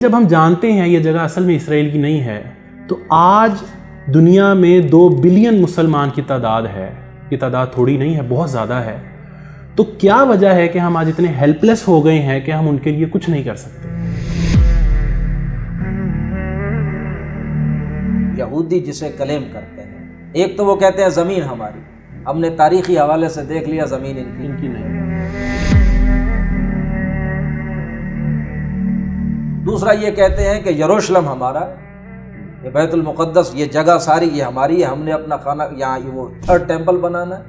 جب ہم جانتے ہیں یہ جگہ اصل میں اسرائیل کی نہیں ہے تو آج دنیا میں 2 بلین مسلمان کی تعداد ہے. یہ تعداد تھوڑی نہیں ہے، بہت زیادہ ہے. تو کیا وجہ ہے کہ ہم آج اتنے ہیلپ لیس ہو گئے ہیں کہ ہم ان کے لیے کچھ نہیں کر سکتے؟ یہودی جسے کلیم کرتے ہیں، ایک تو وہ کہتے ہیں زمین ہماری، ہم نے تاریخی حوالے سے دیکھ لیا زمین ان کی نہیں. دوسرا یہ کہتے ہیں کہ یروشلم ہمارا، یہ بیت المقدس، یہ جگہ ساری یہ ہماری ہے، ہم نے اپنا خانہ یہاں وہ 3rd ٹیمپل بنانا ہے.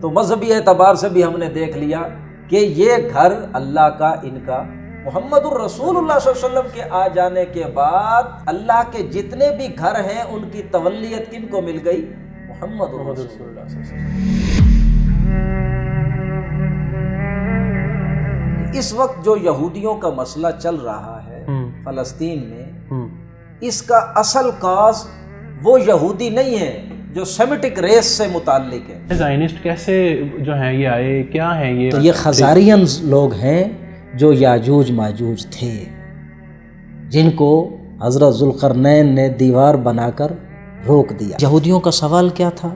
تو مذہبی اعتبار سے بھی ہم نے دیکھ لیا کہ یہ گھر اللہ کا، ان کا. محمد الرسول اللہ صلی اللہ علیہ وسلم کے آ جانے کے بعد اللہ کے جتنے بھی گھر ہیں ان کی تولیت کن کو مل گئی؟ محمد الرسول اللہ صلی اللہ علیہ وسلم. اس وقت جو یہودیوں کا مسئلہ چل رہا ہے فلسطین میں، اس کا اصل کاز وہ یہودی نہیں ہے جو سیمیٹک ریس سے متعلق ہے. زائنسٹ کیسے جو ہیں یہ آئے، کیا ہیں یہ؟ تو یہ خزارینز لوگ ہیں جو یاجوج ماجوج تھے، جن کو حضرت ذوالقرنین نے دیوار بنا کر روک دیا. یہودیوں کا سوال کیا تھا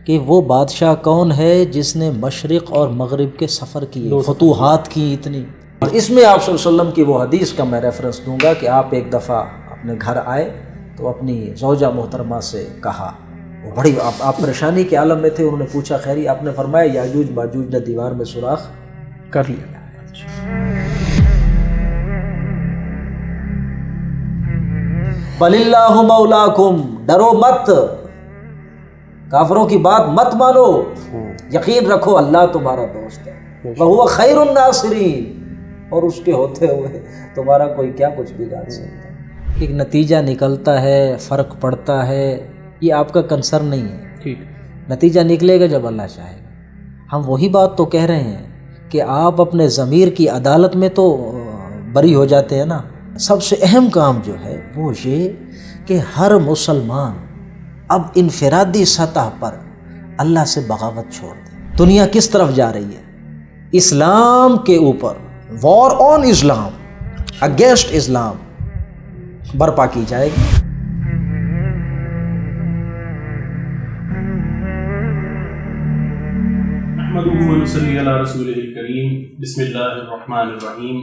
کہ وہ بادشاہ کون ہے جس نے مشرق اور مغرب کے سفر کیے، فتوحات کی اتنی. اور اس میں آپ صلی اللہ علیہ وسلم کی وہ حدیث کا میں ریفرنس دوں گا کہ آپ ایک دفعہ اپنے گھر آئے تو اپنی زوجہ محترمہ سے کہا، وہ بڑی آپ پریشانی کے عالم میں تھے، انہوں نے پوچھا خیری؟ آپ نے فرمایا یاجوج ماجوج نے دیوار میں سوراخ کر لیا. بل اللہ مولاکم، ڈرو مت، کافروں کی بات مت مانو، یقین رکھو اللہ تمہارا دوست ہے. وہو خیر الناصرین، اور اس کے ہوتے ہوئے تمہارا کوئی کیا کچھ بگاڑ سکتا ہے. ایک نتیجہ نکلتا ہے، فرق پڑتا ہے، یہ آپ کا کنسرن نہیں ہے. ٹھیک، نتیجہ نکلے گا جب اللہ چاہے گا. ہم وہی بات تو کہہ رہے ہیں کہ آپ اپنے ضمیر کی عدالت میں تو بری ہو جاتے ہیں نا. سب سے اہم کام جو ہے وہ یہ کہ ہر مسلمان اب انفرادی سطح پر اللہ سے بغاوت چھوڑ دے. دنیا کس طرف جا رہی ہے؟ اسلام کے اوپر وار آن اسلام، اگینسٹ اسلام برپا کی جائے گی. نحمده ونصلي على رسوله الكريم. بسم الله الرحمن الرحيم.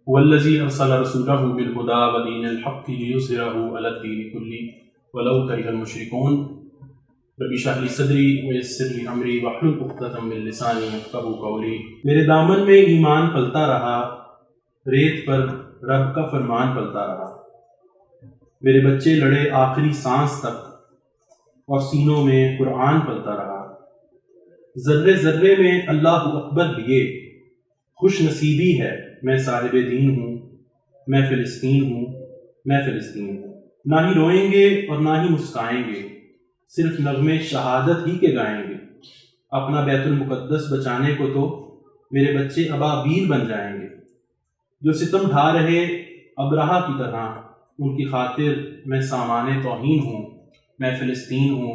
والذي أرسل رسوله بالهدى ودين الحق ليظهره على الدين كله ولو كره المشركون. رب اشرح لي صدري ويسر لي امري واحلل عقدة من لساني يفقهوا قولي. میرے دامن میں ایمان پلتا رہا، ریت پر رب کا فرمان پلتا رہا. میرے بچے لڑے آخری سانس تک اور سینوں میں قرآن پلتا رہا. ذرے ذرے میں اللہ اکبر لیے خوش نصیبی ہے میں صاحب دین ہوں، میں فلسطین ہوں، میں فلسطین ہوں. نہ ہی روئیں گے اور نہ ہی مسکائیں گے، صرف نغمے شہادت ہی کے گائیں گے. اپنا بیت المقدس بچانے کو تو میرے بچے ابابیل بن جائیں گے. جو ستم ڈھا رہے ابرہا کی طرح، ان کی خاطر میں سامان توہین ہوں، میں فلسطین ہوں،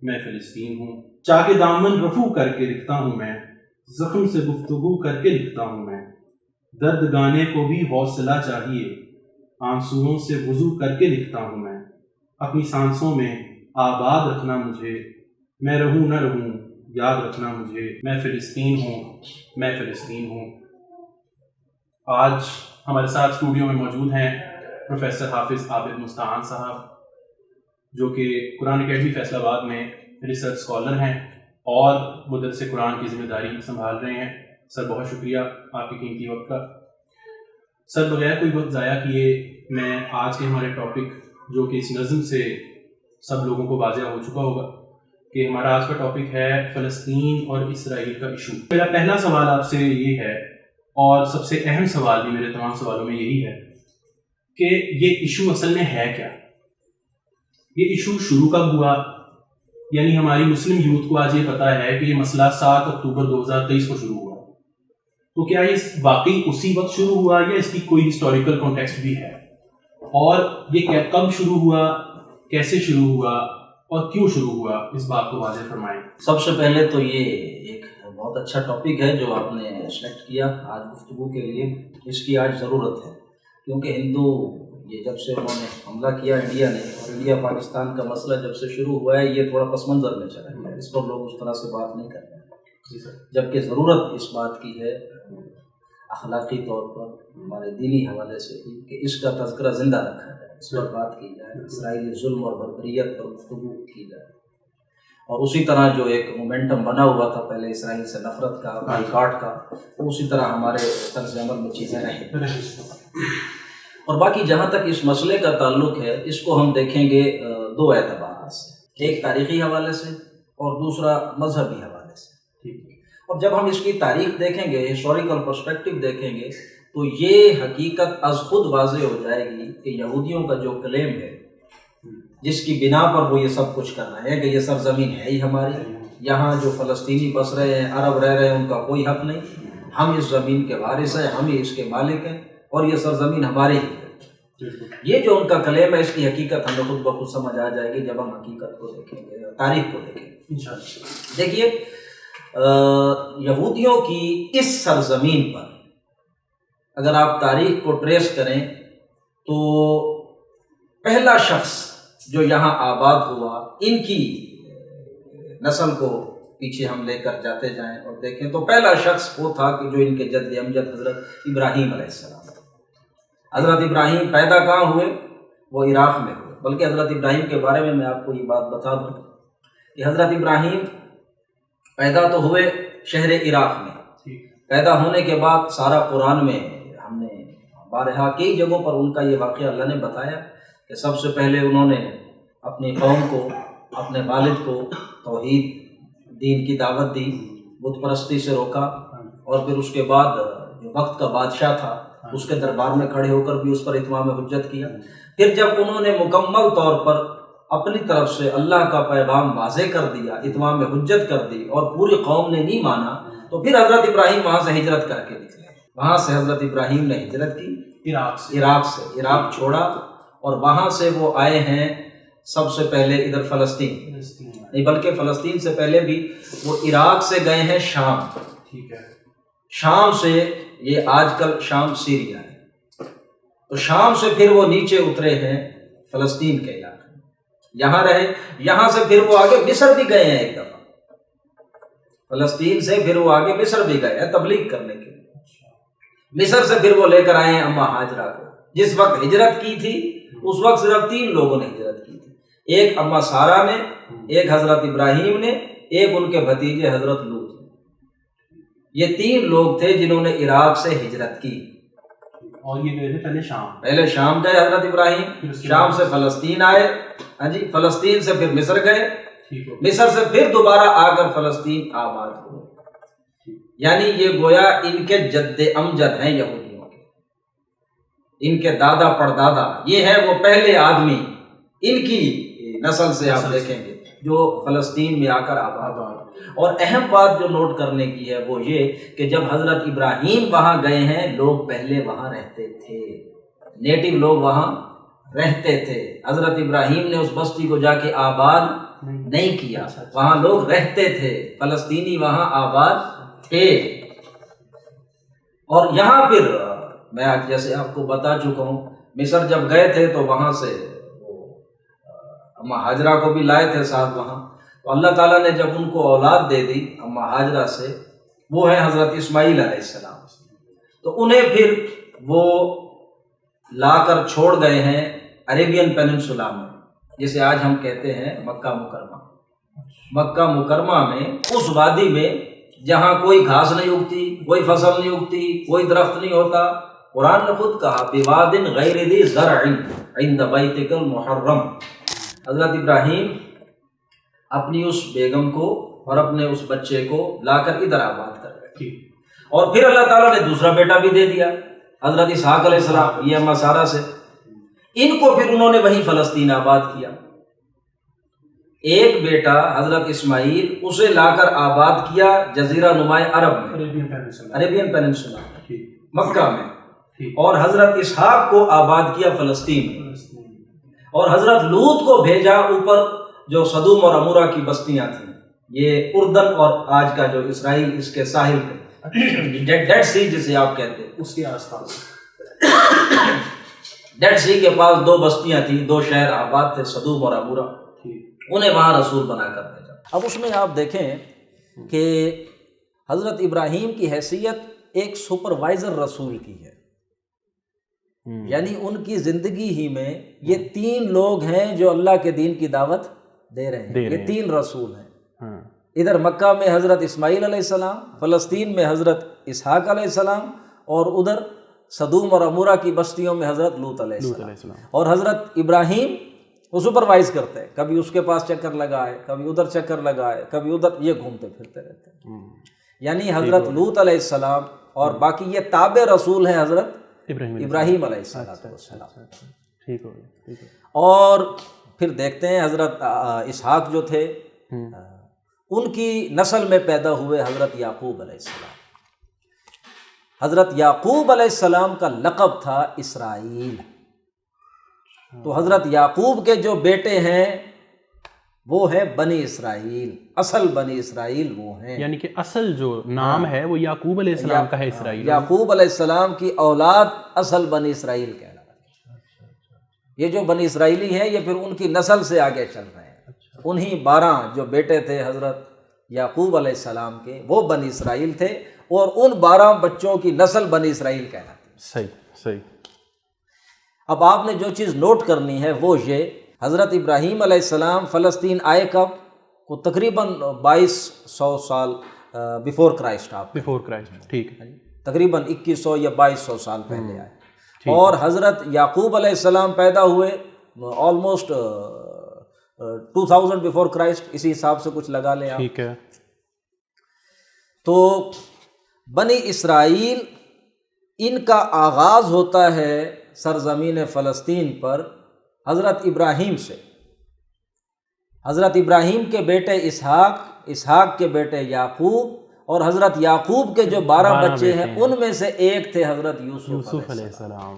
میں فلسطین ہوں. چاک دامن رفو کر کے لکھتا ہوں میں، زخم سے گفتگو کر کے لکھتا ہوں میں. درد گانے کو بھی حوصلہ چاہیے، آنسوؤں سے وضو کر کے لکھتا ہوں میں. اپنی سانسوں میں آباد رکھنا مجھے، میں رہوں نہ رہوں یاد رکھنا مجھے. میں فلسطین ہوں، میں فلسطین ہوں. آج ہمارے ساتھ اسٹوڈیو میں موجود ہیں پروفیسر حافظ عابد مستعان صاحب، جو کہ قرآن اکیڈمی فیصل آباد میں ریسرچ اسکالر ہیں اور مدرس قرآن کی ذمہ داری سنبھال رہے ہیں. سر بہت شکریہ آپ کی قیمتی وقت کا. سر بغیر کوئی وقت ضائع کیے میں آج کے ہمارے ٹاپک، جو کہ اس نظم سے سب لوگوں کو واضح ہو چکا ہوگا کہ ہمارا آج کا ٹاپک ہے فلسطین اور اسرائیل کا ایشو. میرا پہلا سوال آپ سے یہ ہے، اور سب سے اہم سوال بھی میرے تمام سوالوں میں یہی ہے کہ یہ ایشو اصل میں ہے کیا؟ یہ ایشو شروع کب ہوا؟ یعنی ہماری مسلم یوتھ کو آج یہ پتہ ہے کہ یہ مسئلہ 7 اکتوبر 2023 کو شروع ہوا، تو کیا یہ واقعی اسی وقت شروع ہوا یا اس کی کوئی ہسٹوریکل کانٹیکسٹ بھی ہے؟ اور یہ کب شروع ہوا، کیسے شروع ہوا اور کیوں شروع ہوا، اس بات کو واضح فرمائیں. سب سے پہلے تو یہ ایک بہت اچھا ٹاپک ہے جو آپ نے سلیکٹ کیا آج گفتگو کے لیے، اس کی آج ضرورت ہے. کیونکہ ہندو یہ جب سے انہوں نے حملہ کیا انڈیا نے، اور انڈیا پاکستان کا مسئلہ جب سے شروع ہوا ہے یہ تھوڑا پس منظر میں چلا گیا، اس پر لوگ اس طرح سے بات نہیں کرتے ہیں، جبکہ ضرورت اس بات کی ہے اخلاقی طور پر ہمارے دینی حوالے سے بھی کہ اس کا تذکرہ زندہ رکھا جائے، اس پر بات کی جائے، اسرائیلی ظلم اور بربریت پر گفتگو کی جائے۔ اور اسی طرح جو ایک مومنٹم بنا ہوا تھا پہلے اسرائیل سے نفرت کا، بائیکاٹ کا، اسی طرح ہمارے طرز عمل میں چیزیں رہیں۔ اور باقی جہاں تک اس مسئلے کا تعلق ہے، اس کو ہم دیکھیں گے دو اعتبارات سے، ایک تاریخی حوالے سے اور دوسرا مذہبی حوالے سے۔ اور جب ہم اس کی تاریخ دیکھیں گے، ہسٹوریکل پرسپیکٹو دیکھیں گے، تو یہ حقیقت از خود واضح ہو جائے گی کہ یہودیوں کا جو کلیم ہے، جس کی بنا پر وہ یہ سب کچھ کر رہے ہیں کہ یہ سرزمین ہے ہی ہماری، یہاں جو فلسطینی بس رہے ہیں، عرب رہ رہے ہیں، ان کا کوئی حق نہیں، ہم اس زمین کے وارث ہیں، ہم ہی اس کے مالک ہیں، اور یہ سرزمین ہماری ہی ہے۔ یہ جو ان کا کلیم ہے، اس کی حقیقت ہمیں خود بخود سمجھ آ جائے گی جب ہم حقیقت کو دیکھیں گے، تاریخ کو دیکھیں گے۔ دیکھیے، یہودیوں کی اس سرزمین پر اگر آپ تاریخ کو ٹریس کریں تو پہلا شخص جو یہاں آباد ہوا، ان کی نسل کو پیچھے ہم لے کر جاتے جائیں اور دیکھیں تو پہلا شخص وہ تھا کہ جو ان کے جد امجد حضرت ابراہیم علیہ السلام۔ حضرت ابراہیم پیدا کہاں ہوئے؟ وہ عراق میں ہوئے۔ بلکہ حضرت ابراہیم کے بارے میں آپ کو یہ بات بتا دوں کہ حضرت ابراہیم پیدا تو ہوئے شہر عراق میں، پیدا ہونے کے بعد سارا قرآن میں ہم نے بارہا کئی جگہوں پر ان کا یہ واقعہ اللہ نے بتایا کہ سب سے پہلے انہوں نے اپنی قوم کو، اپنے والد کو توحید دین کی دعوت دی، بت پرستی سے روکا، اور پھر اس کے بعد جو وقت کا بادشاہ تھا اس کے دربار میں کھڑے ہو کر بھی اس پر اتمام حجت کیا۔ پھر جب انہوں نے مکمل طور پر اپنی طرف سے اللہ کا پیغام واضح کر دیا، اتمام حجت کر دی، اور پوری قوم نے نہیں مانا، تو پھر حضرت ابراہیم وہاں سے ہجرت کر کے نکلے۔ وہاں سے حضرت ابراہیم نے ہجرت کی عراق چھوڑا، اور وہاں سے وہ آئے ہیں سب سے پہلے ادھر فلسطین، نہیں بلکہ فلسطین سے پہلے بھی وہ عراق سے گئے ہیں شام۔ شام سے یہ آج کل شام سیریا ہے، تو شام سے پھر وہ نیچے اترے ہیں فلسطین کے علاقے میں، یہاں رہے، یہاں سے پھر وہ آگے مصر بھی گئے ہیں ایک دفعہ، فلسطین سے پھر وہ آگے مصر بھی گئے ہیں تبلیغ کرنے کے لیے۔ مصر سے پھر وہ لے کر آئے ہیں اماں ہاجرہ کو۔ جس وقت ہجرت کی تھی اس وقت صرف 3 لوگوں نے ہجرت کی تھی، ایک اماں سارہ نے، ایک حضرت ابراہیم نے، ایک ان کے بھتیجے حضرت لوط۔ یہ 3 لوگ تھے جنہوں نے عراق سے ہجرت کی، اور یہ گئے تھے پہلے شام گئے حضرت ابراہیم، شام سے فلسطین آئے، ہاں جی، فلسطین سے پھر مصر گئے، مصر سے پھر دوبارہ آ کر فلسطین آباد ہوئے۔ یعنی یہ گویا ان کے جد امجد ہیں یہودیوں کے، ان کے دادا پردادا، یہ ہے وہ پہلے آدمی، ان کی نسل سے آپ دیکھیں گے جو فلسطین میں آ کر آباد ہوئے۔ اور اہم بات جو نوٹ کرنے کی ہے وہ یہ کہ جب حضرت ابراہیم وہاں گئے ہیں، لوگ پہلے وہاں رہتے تھے، نیٹو لوگ وہاں رہتے تھے۔ حضرت ابراہیم نے اس بستی کو جا کے آباد نہیں کیا، وہاں لوگ رہتے تھے، فلسطینی وہاں آباد تھے۔ اور یہاں پھر میں جیسے آپ کو بتا چکا ہوں، مصر جب گئے تھے تو وہاں سے اماں ہاجرہ کو بھی لائے تھے ساتھ وہاں، تو اللہ تعالیٰ نے جب ان کو اولاد دے دی اماں ہاجرہ سے، وہ ہے حضرت اسماعیل علیہ السلام، تو انہیں پھر وہ لا کر چھوڑ گئے ہیں عربین پیننسولا میں، جسے آج ہم کہتے ہیں مکہ مکرمہ۔ مکہ مکرمہ میں اس وادی میں جہاں کوئی گھاس نہیں اگتی، کوئی فصل نہیں اگتی، کوئی درخت نہیں ہوتا، قرآن نے خود کہا بِوَادٍ غَيْرِ ذِي زَرْعٍ عِنْدَ بَيْتِكَ الْمُحَرَّمِ۔ حضرت ابراہیم اپنی اس بیگم کو اور اپنے اس بچے کو لا کر ادھر آباد کر گئے، اور پھر اللہ تعالیٰ نے دوسرا بیٹا بھی دے دیا حضرت اسحاق علیہ السلام، یہ اماں سارہ سے، ان کو پھر انہوں نے وہیں فلسطین آباد کیا۔ ایک بیٹا حضرت اسماعیل، اسے لا کر آباد کیا جزیرہ نماء عرب میں، عربین پیننسولا مکہ میں، اور حضرت اسحاق کو آباد کیا فلسطین میں، اور حضرت لوط کو بھیجا اوپر جو صدوم اور عمورہ کی بستیاں تھیں، یہ اردن اور آج کا جو اسرائیل اس کے ساحل پہ ڈیڈ سی جسے آپ کہتے ہیں، اس کے آس پاس ڈیڈ سی کے پاس 2 بستیاں تھیں، 2 شہر آباد تھے، صدوم اور عمورہ، انہیں وہاں رسول بنا کر بھیجا۔ اب اس میں آپ دیکھیں کہ حضرت ابراہیم کی حیثیت ایک سپروائزر رسول کی ہے، یعنی ان کی زندگی ہی میں یہ 3 لوگ ہیں جو اللہ کے دین کی دعوت دے رہے ہیں، یہ 3 رسول ہیں۔ ادھر مکہ میں حضرت اسماعیل علیہ السلام، فلسطین میں حضرت اسحاق علیہ السلام، اور ادھر صدوم اور عمورہ کی بستیوں میں حضرت لوط علیہ السلام۔ اور حضرت ابراہیم وہ سپروائز کرتے ہیں، کبھی اس کے پاس چکر لگائے، کبھی ادھر چکر لگائے، کبھی ادھر، یہ گھومتے پھرتے رہتے ہیں۔ یعنی حضرت لوط علیہ السلام اور باقی یہ تابع رسول ہیں حضرت ابراہیم علیہ السلام۔ ٹھیک ہو گیا۔ اور پھر دیکھتے ہیں حضرت اسحاق جو تھے، ان کی نسل میں پیدا ہوئے حضرت یعقوب علیہ السلام۔ حضرت یعقوب علیہ السلام کا لقب تھا اسرائیل۔ تو حضرت یعقوب کے جو بیٹے ہیں وہ ہیں بنی اسرائیل، اصل بنی اسرائیل وہ ہیں، یعنی کہ اصل جو نام ہے وہ یعقوب علیہ السلام کا ہے، اسرائیل۔ یعقوب علیہ السلام کی اولاد اصل بنی اسرائیل کہلاتی ہے۔ یہ جو بنی اسرائیلی ہیں یہ پھر ان کی نسل سے آگے چل رہے ہیں۔ انہی 12 جو بیٹے تھے حضرت یعقوب علیہ السلام کے، وہ بنی اسرائیل تھے، اور ان 12 بچوں کی نسل بنی اسرائیل کہلاتی ہے۔ صحیح۔ اب آپ نے جو چیز نوٹ کرنی ہے وہ یہ، حضرت ابراہیم علیہ السلام فلسطین آئے کب؟ کو تقریباً 2200 سال بیفور کرائسٹ، بیفور کرائسٹ، ٹھیک ہے، تقریباً 2100 یا 2200 سال پہلے آئے۔ اور حضرت یعقوب علیہ السلام پیدا ہوئے آلموسٹ 2000 بیفور کرائسٹ، اسی حساب سے کچھ لگا لیں آپ۔ ٹھیک ہے۔ تو بنی اسرائیل، ان کا آغاز ہوتا ہے سرزمین فلسطین پر حضرت ابراہیم سے۔ حضرت ابراہیم کے بیٹے اسحاق، اسحاق کے بیٹے یعقوب، اور حضرت یعقوب کے جو 12 بچے ہیں ان میں سے ایک تھے حضرت یوسف علیہ السلام۔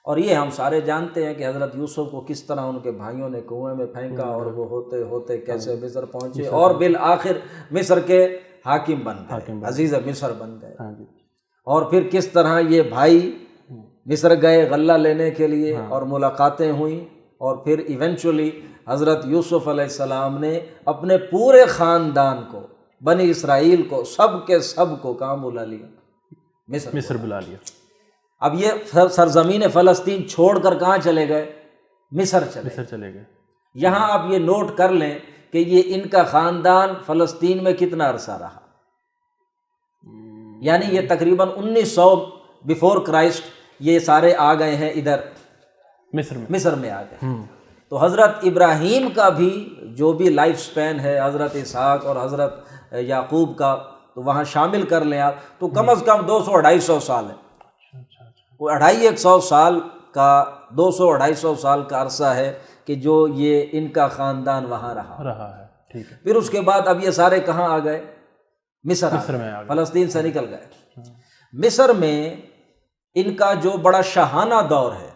اور یہ ہم سارے جانتے ہیں کہ حضرت یوسف کو کس طرح ان کے بھائیوں نے کنویں میں پھینکا، اور وہ ہوتے ہوتے کیسے مصر پہنچے، اور بالآخر مصر کے حاکم بن گئے، عزیز مصر بن گئے۔ اور پھر کس طرح یہ بھائی مصر گئے غلہ لینے کے لیے، اور ملاقاتیں ہوئیں، اور پھر ایونچولی حضرت یوسف علیہ السلام نے اپنے پورے خاندان کو، بنی اسرائیل کو، سب کے سب کو کہاں بلا لیا؟ مصر بلا لیا۔ اب یہ سرزمین فلسطین چھوڑ کر کہاں چلے گئے؟ مصر چلے گئے۔ یہاں آپ یہ نوٹ کر لیں کہ یہ ان کا خاندان فلسطین میں کتنا عرصہ رہا، یعنی یہ تقریباً 1900 بیفور کرائسٹ یہ سارے آ گئے ہیں ادھر مصر میں آ گئے۔ تو حضرت ابراہیم کا بھی جو بھی لائف سپین ہے، حضرت اسحاق اور حضرت یعقوب کا، تو وہاں شامل کر لیں آپ، تو کم از کم 200-250 سال ہے۔ وہ 250 سال کا، 200-250 سال کا عرصہ ہے کہ جو یہ ان کا خاندان وہاں رہا ہے۔ ٹھیک ہے۔ پھر اس کے بعد اب یہ سارے کہاں آ گئے؟ مصر میں آ گئے، فلسطین سے نکل گئے۔ مصر میں ان کا جو بڑا شاہانہ دور ہے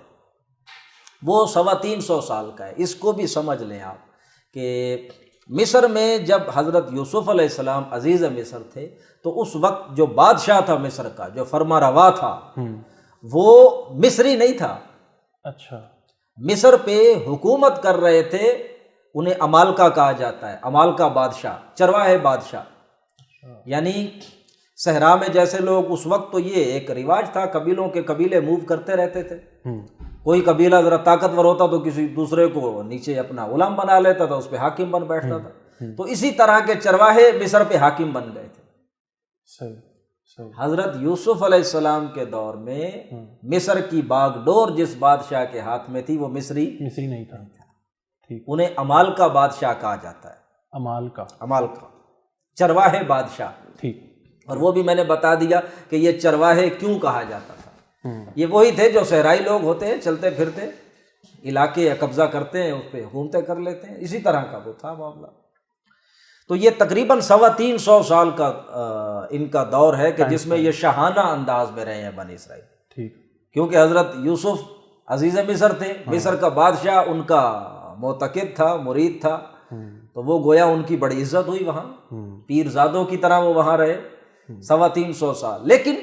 وہ 350 سال کا ہے۔ اس کو بھی سمجھ لیں آپ کہ مصر میں جب حضرت یوسف علیہ السلام عزیز مصر تھے، تو اس وقت جو بادشاہ تھا مصر کا، جو فرما روا تھا، وہ مصری نہیں تھا۔ اچھا۔ مصر پہ حکومت کر رہے تھے، انہیں امالکا کہا جاتا ہے، امالکا بادشاہ، چرواہے بادشاہ۔ یعنی صحرا میں جیسے لوگ اس وقت، تو یہ ایک رواج تھا، قبیلوں کے قبیلے موو کرتے رہتے تھے۔ کوئی قبیلہ ذرا طاقتور ہوتا تو کسی دوسرے کو نیچے اپنا غلام بنا لیتا تھا، اس پہ حاکم بن بیٹھتا تھا۔ تو اسی طرح کے چرواہے مصر پہ حاکم بن گئے تھے۔ صحیح۔ حضرت یوسف علیہ السلام کے دور میں مصر کی باغ ڈور جس بادشاہ کے ہاتھ میں تھی وہ مصری نہیں تھا۔ انہیں امالکا بادشاہ کہا جاتا ہے۔ امالکا چرواہے بادشاہ۔ ٹھیک۔ اور وہ بھی میں نے بتا دیا کہ یہ چرواہے کیوں کہا جاتا تھا۔ یہ وہی تھے جو صحرائی لوگ ہوتے ہیں، چلتے پھرتے علاقے قبضہ کرتے ہیں، اس پہ حکومتیں کر لیتے ہیں، اسی طرح کا وہ تھا معاملہ۔ تو یہ تقریباً 350 سال کا ان کا دور ہے کہ جس میں یہ شاہانہ انداز میں رہے ہیں بنی اسرائیل۔ ٹھیک۔ کیونکہ حضرت یوسف عزیز مصر تھے، مصر کا بادشاہ ان کا معتقد تھا، مرید تھا، تو وہ گویا ان کی بڑی عزت ہوئی وہاں، پیر زادوں کی طرح وہ وہاں رہے 350 سال۔ لیکن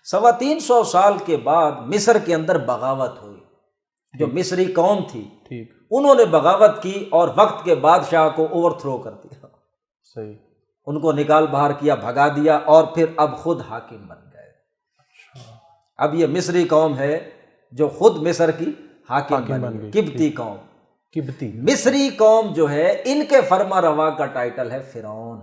350 سال کے بعد مصر کے اندر بغاوت ہوئی، جو مصری قوم تھی، ٹھیک، انہوں نے بغاوت کی اور وقت کے بادشاہ کو اوور تھرو کر دیا، صحیح، ان کو نکال باہر کیا، بھگا دیا، اور پھر اب خود حاکم بن گئے۔ اب یہ مصری قوم ہے جو خود مصر کی حاکم بن گئی، قبطی قوم۔ قبطی، مصری قوم جو ہے ان کے فرما روا کا ٹائٹل ہے فرعون۔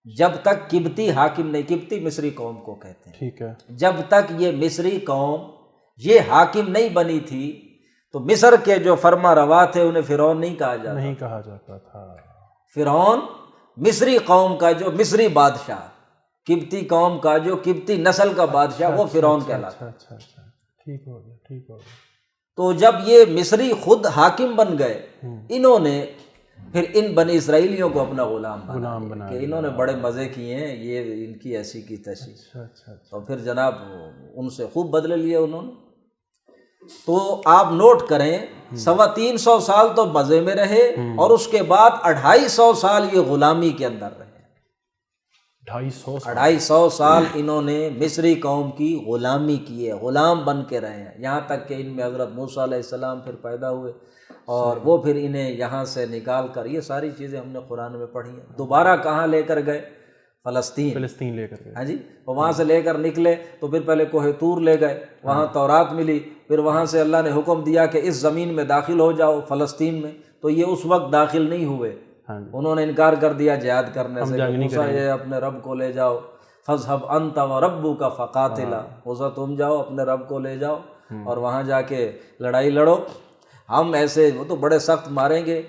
جب تک قبطی حاکم نہیں، قبطی مصری قوم کو کہتے ہیں، ٹھیک ہے، جب تک یہ مصری قوم یہ حاکم نہیں بنی تھی تو مصر کے جو فرما روا تھے انہیں فرعون نہیں کہا جاتا، نہیں کہا جاتا تھا۔ فرعون مصری قوم کا جو مصری بادشاہ، قبطی قوم کا جو قبطی نسل کا بادشاہ، وہ فرعون کہلاتا۔ اچھا، ٹھیک ہو گیا، ٹھیک ہو گیا۔ تو جب یہ مصری خود حاکم بن گئے، انہوں نے پھر ان بنی اسرائیلیوں کو اپنا غلام بنا کہ انہوں نے بڑے مزے کیے ہیں، یہ ان کی ایسی کی تیسی، تو پھر جناب ان سے خوب بدلے لیے انہوں نے۔ تو آپ نوٹ کریں 325 سال تو مزے میں رہے، اور اس کے بعد 250 سال یہ غلامی کے اندر رہے۔ 250 سال انہوں نے مصری قوم کی غلامی کی ہے، غلام بن کے رہے ہیں، یہاں تک کہ ان میں حضرت موسیٰ علیہ السلام پھر پیدا ہوئے، اور وہ پھر انہیں یہاں سے نکال کر، یہ ساری چیزیں ہم نے قرآن میں پڑھی ہیں۔ دوبارہ کہاں لے کر گئے؟ فلسطین لے کر گئے، ہاں جی، وہاں سے لے کر نکلے تو پھر پہلے کوہ طور لے گئے، وہاں تورات ملی، پھر وہاں سے اللہ نے حکم دیا کہ اس زمین میں داخل ہو جاؤ فلسطین میں، تو یہ اس وقت داخل نہیں ہوئے، انہوں نے انکار کر دیا جہاد کرنے سے، کہ موسیٰ یہ اپنے رب کو لے جاؤ، فاذهب انت وربک فقاتلا، موسیٰ تم جاؤ اپنے رب کو لے جاؤ اور وہاں جا کے لڑائی لڑو، ہم ایسے وہ تو بڑے سخت ماریں گے،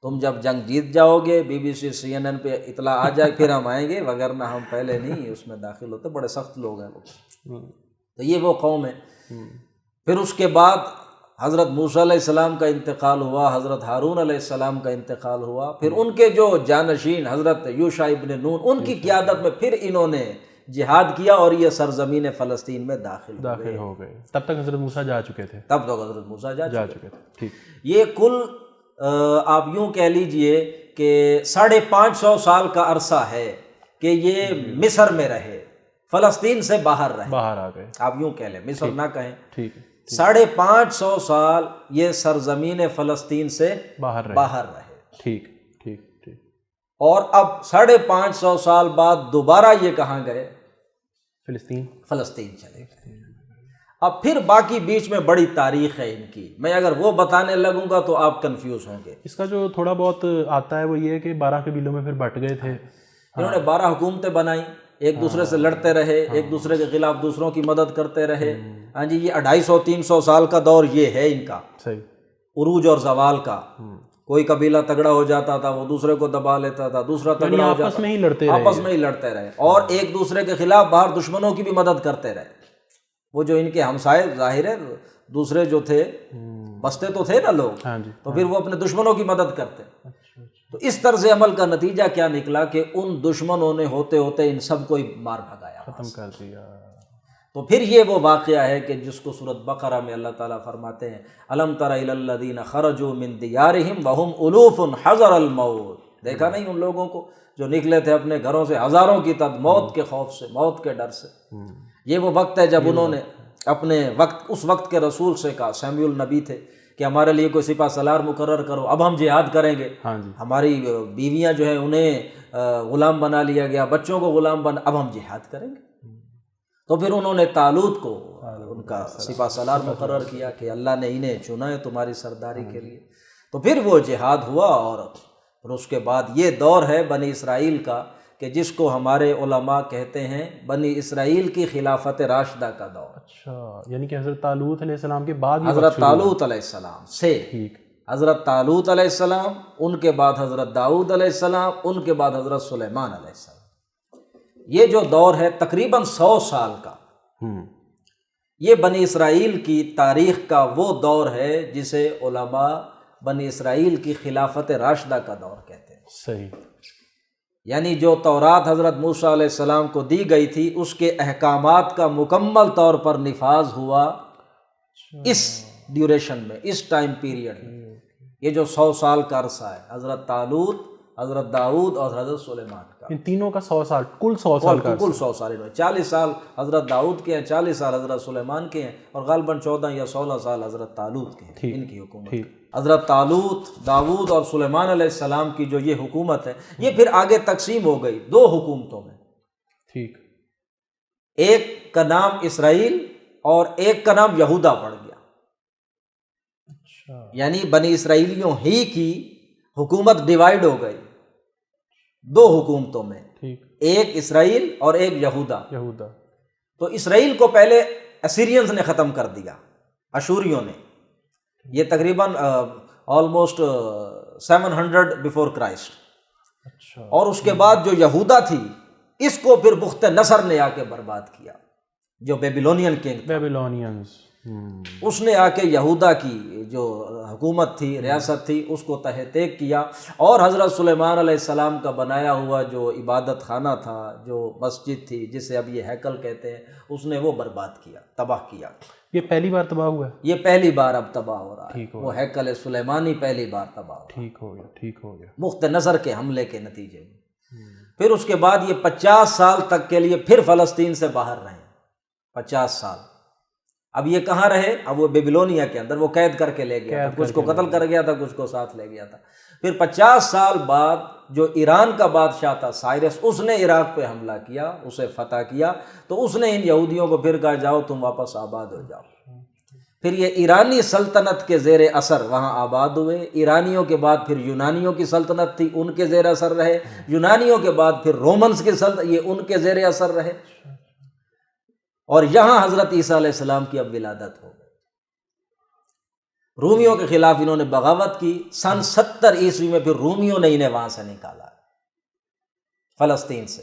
تم جب جنگ جیت جاؤ گے BBC CNN پہ اطلاع آ جائے پھر ہم آئیں گے، وگرنہ ہم پہلے نہیں اس میں داخل ہوتے، بڑے سخت لوگ ہیں وہ۔ تو یہ وہ قوم ہے۔ پھر اس کے بعد حضرت موسیٰ علیہ السلام کا انتقال ہوا، حضرت ہارون علیہ السلام کا انتقال ہوا، پھر ان کے جو جانشین حضرت یوشع ابن نون، ان کی قیادت میں پھر انہوں نے جہاد کیا اور یہ سرزمین فلسطین میں داخل ہو گئے۔ تب تک حضرت موسیٰ جا چکے تھے، تب تک حضرت موسیٰ جا چکے تھے، ٹھیک۔ یہ کل آپ یوں کہہ لیجئے کہ 550 سال کا عرصہ ہے کہ یہ مصر میں رہے، فلسطین سے باہر رہے، باہر آ گئے، آپ یوں کہہ لیں، مصر نہ کہیں، ٹھیک، 550 سال یہ سرزمین فلسطین سے باہر رہے، ٹھیک۔ اور اب 550 سال بعد دوبارہ یہ کہاں گئے؟ فلسطین چلے گئے۔ اب پھر باقی بیچ میں بڑی تاریخ ہے ان کی، میں اگر وہ بتانے لگوں گا تو آپ کنفیوز ہوں گے۔ اس کا جو تھوڑا بہت آتا ہے وہ یہ ہے کہ 12 قبیلوں میں پھر بٹ گئے تھے، انہوں نے 12 حکومتیں بنائیں، ایک دوسرے سے لڑتے رہے، ایک دوسرے کے خلاف دوسروں کی مدد کرتے رہے، ہاں جی، یہ 250-300 سال کا دور یہ ہے ان کا، صحیح، عروج اور زوال کا۔ کوئی قبیلہ تگڑا ہو جاتا تھا وہ دوسرے کو دبا لیتا تھا، دوسرا تگڑا ہو جاتا، آپس میں ہی لڑتے رہے، اور ایک دوسرے کے خلاف باہر دشمنوں کی بھی مدد کرتے رہے۔ وہ جو ان کے ہمسائے ظاہر ہے دوسرے جو تھے، بستے تو تھے نا لوگ، تو پھر وہ اپنے دشمنوں کی مدد کرتے۔ تو اس طرز عمل کا نتیجہ کیا نکلا کہ ان دشمنوں نے ہوتے ہوتے ان سب کو ہی مار بھگایا، ختم کر دیا۔ تو پھر یہ وہ واقعہ ہے کہ جس کو سورۃ بقرہ میں اللہ تعالیٰ فرماتے ہیں الم تر الی الذین خرجوا من دیارہم وہم الوف حذر الموت، دیکھا نہیں ان لوگوں کو جو نکلے تھے اپنے گھروں سے ہزاروں کی تعداد، موت کے خوف سے، موت کے ڈر سے۔ یہ وہ وقت ہے جب انہوں نے اپنے اس وقت کے رسول سے کہا، سیموئیل نبی تھے، کہ ہمارے لیے کوئی سپہ سالار مقرر کرو، اب ہم جہاد کریں گے، ہماری بیویاں جو ہیں انہیں غلام بنا لیا گیا، بچوں کو غلام بنا، اب ہم جہاد کریں گے۔ تو پھر انہوں نے طالوت کو ان کا سپہ سالار مقرر کیا کہ اللہ نے انہیں چنا ہے تمہاری سرداری کے لیے۔ تو پھر وہ جہاد ہوا، اور پھر اس کے بعد یہ دور ہے بنی اسرائیل کا کہ جس کو ہمارے علماء کہتے ہیں بنی اسرائیل کی خلافت راشدہ کا دور۔ اچھا، یعنی کہ حضرت طالوت علیہ السلام کے بعد حضرت طالوت علیہ السلام سے، حضرت طالوت علیہ السلام، ان کے بعد حضرت داؤد علیہ السلام، ان کے بعد حضرت سلیمان علیہ السلام۔ یہ جو دور ہے تقریباً 100 سال کا، یہ بنی اسرائیل کی تاریخ کا وہ دور ہے جسے علماء بنی اسرائیل کی خلافت راشدہ کا دور کہتے ہیں۔ صحیح، یعنی جو تورات حضرت موسیٰ علیہ السلام کو دی گئی تھی اس کے احکامات کا مکمل طور پر نفاذ ہوا اس ڈیوریشن میں، اس ٹائم پیریڈ میں، یہ جو 100 سال کا عرصہ ہے، حضرت طالوت، حضرت داؤد اور حضرت سلیمان کا. ان تینوں کا 100 سال، کل 100 سال کا، کل 100 سال. 40 سال حضرت داؤد کے ہیں، 40 سال حضرت سلیمان کے ہیں، اور غالباً 14 یا 16 سال حضرت طالوت کے ہیں. ان کی حکومت. حضرت طالوت، داؤد اور سلیمان علیہ السلام کی جو یہ حکومت ہے، یہ پھر آگے تقسیم ہو گئی 2 حکومتوں میں. ٹھیک. ایک کا نام اسرائیل اور ایک کا نام یہودا پڑ گیا. اچھا. یعنی بنی اسرائیلیوں ہی کی حکومت ڈیوائیڈ ہو گئی 2 حکومتوں میں. ٹھیک. ایک اسرائیل اور ایک یہودا. تو اسرائیل کو پہلے اسیرینز نے ختم کر دیا، اشوریوں نے. یہ تقریباً آلموسٹ 700 بیفور کرائسٹ. اچھا. اور اس کے بعد جو یہودا تھی، اس کو پھر بخت نصر نے آ کے برباد کیا، جو بیبیلونین کنگ، بیبیلونینز. اس نے آ کے یہودا کی جو حکومت تھی، ریاست تھی، اس کو تہہ تیگ کیا، اور حضرت سلیمان علیہ السلام کا بنایا ہوا جو عبادت خانہ تھا، جو مسجد تھی جسے اب یہ ہیکل کہتے ہیں، اس نے وہ برباد کیا، تباہ کیا. یہ پہلی بار تباہ ہوا ہے؟ یہ پہلی بار اب تباہ ہو رہا ہے. وہ ہیکل سلیمانی پہلی بار تباہ ہو رہا ہے. ٹھیک ہو گیا. بخت نصر کے حملے کے نتیجے میں. پھر اس کے بعد یہ 50 سال تک کے لیے پھر فلسطین سے باہر رہے. 50 سال. اب یہ کہاں رہے؟ اب وہ بیبیلونیا کے اندر، وہ قید کر کے لے گیا تھا، کچھ کو قتل کر گیا تھا، کچھ کو ساتھ لے گیا تھا. پھر 50 سال بعد جو ایران کا بادشاہ تھا سائرس، اس نے عراق پہ حملہ کیا، اسے فتح کیا. تو اس نے ان یہودیوں کو پھر کہا جاؤ تم واپس آباد ہو جاؤ. پھر یہ ایرانی سلطنت کے زیر اثر وہاں آباد ہوئے. ایرانیوں کے بعد پھر یونانیوں کی سلطنت تھی، ان کے زیر اثر رہے. یونانیوں کے بعد پھر رومنز کی سلطنت، یہ ان کے زیر اثر رہے. اور یہاں حضرت عیسیٰ علیہ السلام کی اب ولادت ہو گئی. رومیوں کے خلاف انہوں نے بغاوت کی. سن 70 عیسوی میں پھر رومیوں نے انہیں وہاں سے نکالا، فلسطین سے.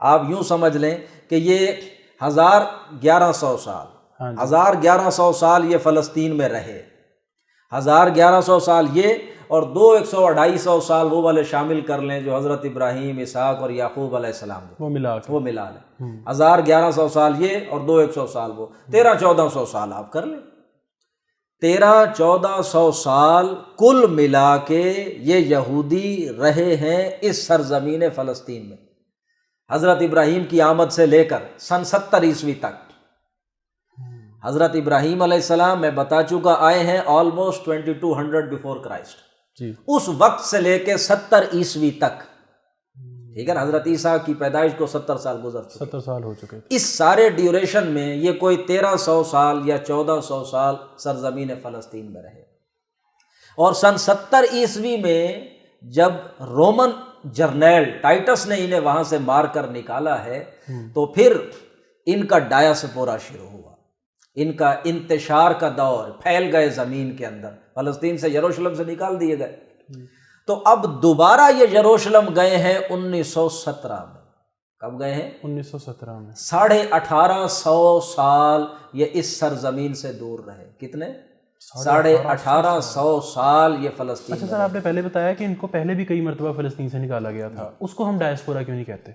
آپ یوں سمجھ لیں کہ یہ 1100 سال 1100 سال یہ فلسطین میں رہے. 1100 سال یہ، اور 200-250 سال وہ والے شامل کر لیں جو حضرت ابراہیم، اسحاق اور یعقوب علیہ السلام وہ ملا لیں. 1100 سال یہ اور 200 سال وہ، 1300-1400 سال آپ کر لیں. 1300-1400 سال کل ملا کے یہ یہودی رہے ہیں اس سرزمین فلسطین میں، حضرت ابراہیم کی آمد سے لے کر سن 70 عیسوی تک. حضرت ابراہیم علیہ السلام میں بتا چکا آئے ہیں آلموسٹ 2200 بیفور کرائسٹ. اس وقت سے لے کے 70 عیسوی تک. ٹھیک ہے نا. حضرت عیسیٰ کی پیدائش کو 70 سال گزر چکے، 70 سال ہو چکے. اس سارے ڈیوریشن میں یہ کوئی 1300 سال یا 1400 سال سرزمین فلسطین میں رہے. اور سن 70 عیسوی میں جب رومن جرنیل ٹائٹس نے انہیں وہاں سے مار کر نکالا ہے، تو پھر ان کا ڈایاسپورا شروع ہوا، ان کا انتشار کا دور. پھیل گئے زمین کے اندر. فلسطین سے یروشلم سے نکال دیے گئے. تو اب دوبارہ یہ یروشلم گئے ہیں 1917 میں. کب گئے ہیں؟ 1917 میں. 1850 سال یہ اس سرزمین سے دور رہے. کتنے؟ 1850 سال یہ فلسطین. اچھا سر، آپ نے پہلے بتایا کہ ان کو پہلے بھی کئی مرتبہ فلسطین سے نکالا گیا تھا، اس کو ہم ڈایاسپورا کیوں نہیں کہتے؟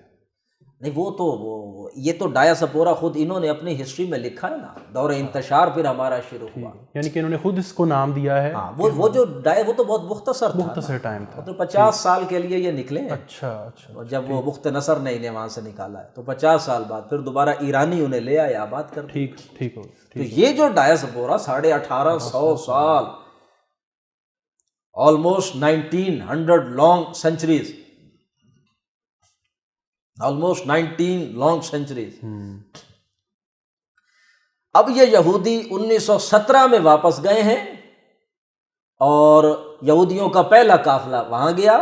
نہیں، وہ یہ تو ڈایاسپورا خود انہوں نے اپنی ہسٹری میں لکھا ہے نا. دور انتشار پھر ہمارا شروع ہوا، یعنی کہ انہوں نے خود اس کو نام دیا ہے. وہ جو وہ تو بہت مختصر ٹائم تھا، تو 50 سال کے لیے یہ نکلے. اچھا. اور جب وہ بخت نصر نے انہیں وہاں سے نکالا ہے تو 50 سال بعد پھر دوبارہ ایرانی انہیں لے آئے، آباد کر. ٹھیک ہو. تو یہ جو ڈایاسپورا 1850 سال، almost 1900 long centuries, almost 19 long centuries. اب یہ یہودی 1917 میں واپس گئے ہیں، اور یہودیوں کا پہلا قافلہ وہاں گیا.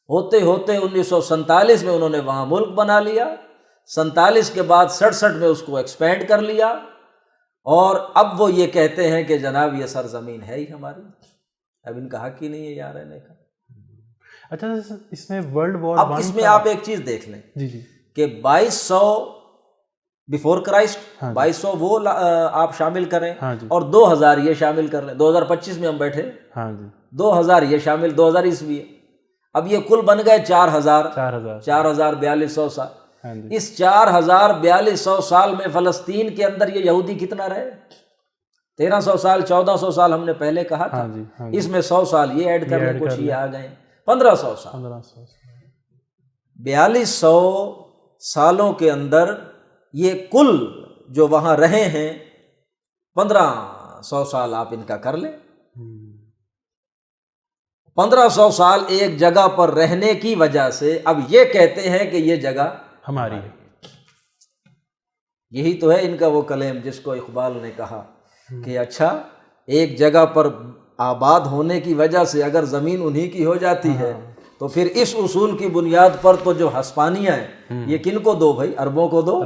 ہوتے ہوتے 1947 میں انہوں نے وہاں ملک بنا لیا. 47 کے بعد 67 میں اس کو ایکسپینڈ کر لیا، اور اب وہ یہ کہتے ہیں کہ جناب یہ سرزمین ہے ہی ہماری، اب ان کا حق ہی نہیں ہے یہاں رہنے کا. اچھا، اس میں ورلڈ وار اب اس میں آپ ایک چیز دیکھ لیں کہ 2200 بیفور کرائسٹ، 2200 وہ آپ شامل کریں، اور 2000 یہ شامل کر لیں. 2025 میں ہم بیٹھے، 2000 یہ شامل 2000 عیسوی ہے. اب یہ کل بن گئے 4400 سال. اس 4400 سال میں فلسطین کے اندر یہ یہودی کتنا رہے؟ 1300 سال 1400 سال ہم نے پہلے کہا تھا. اس میں 100 سال یہ ایڈ کر لیں، کچھ یہ آ گئے. 1500 سال. 1500 4200 سالوں کے اندر یہ کل جو وہاں رہے ہیں 1500 سال آپ ان کا کر لیں. 1500 سال ایک جگہ پر رہنے کی وجہ سے اب یہ کہتے ہیں کہ یہ جگہ ہماری ہے. یہی تو ہے ان کا وہ کلیم جس کو اقبال نے کہا کہ اچھا ایک جگہ پر آباد ہونے کی وجہ سے اگر زمین انہی کی ہو جاتی ہے تو پھر اس اصول کی بنیاد پر تو جو ہسپانیہ ہیں یہ کن کو دو بھائی؟ عربوں کو دو.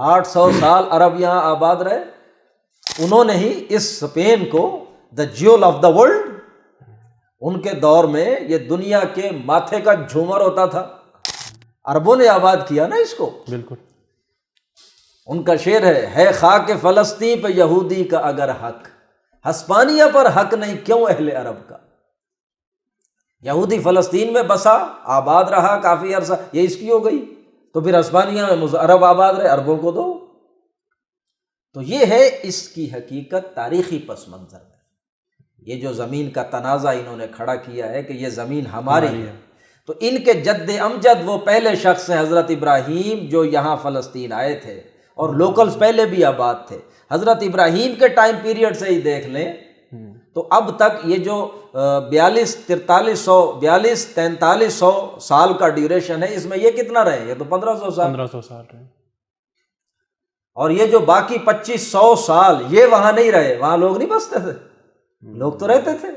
800 سال عرب یہاں آباد رہے. انہوں نے ہی اس اسپین کو دا جیول آف دا ورلڈ، ان کے دور میں یہ دنیا کے ماتھے کا جھومر ہوتا تھا، عربوں نے آباد کیا نا اس کو. بالکل. ان کا شعر ہے خاک فلسطین پہ یہودی کا اگر حق، ہسپانیہ پر حق نہیں کیوں اہل عرب کا؟ یہودی فلسطین میں بسا، آباد رہا کافی عرصہ، یہ اس کی ہو گئی، تو پھر ہسپانیہ میں عرب آباد رہے، عربوں کو دو. تو یہ ہے اس کی حقیقت تاریخی پس منظر میں. یہ جو زمین کا تنازع انہوں نے کھڑا کیا ہے کہ یہ زمین ہماری ہے، تو ان کے جد امجد وہ پہلے شخص ہیں حضرت ابراہیم جو یہاں فلسطین آئے تھے، اور لوکلز پہلے بھی آباد تھے. حضرت ابراہیم کے ٹائم پیریڈ سے ہی دیکھ لیں تو اب تک یہ جو 4300 سال کا ڈیوریشن ہے، اس میں یہ کتنا رہے؟ یہ تو 1500 سال رہے. اور یہ جو باقی 2500 سال یہ وہاں نہیں رہے، وہاں لوگ نہیں بستے تھے، لوگ تو رہتے تھے.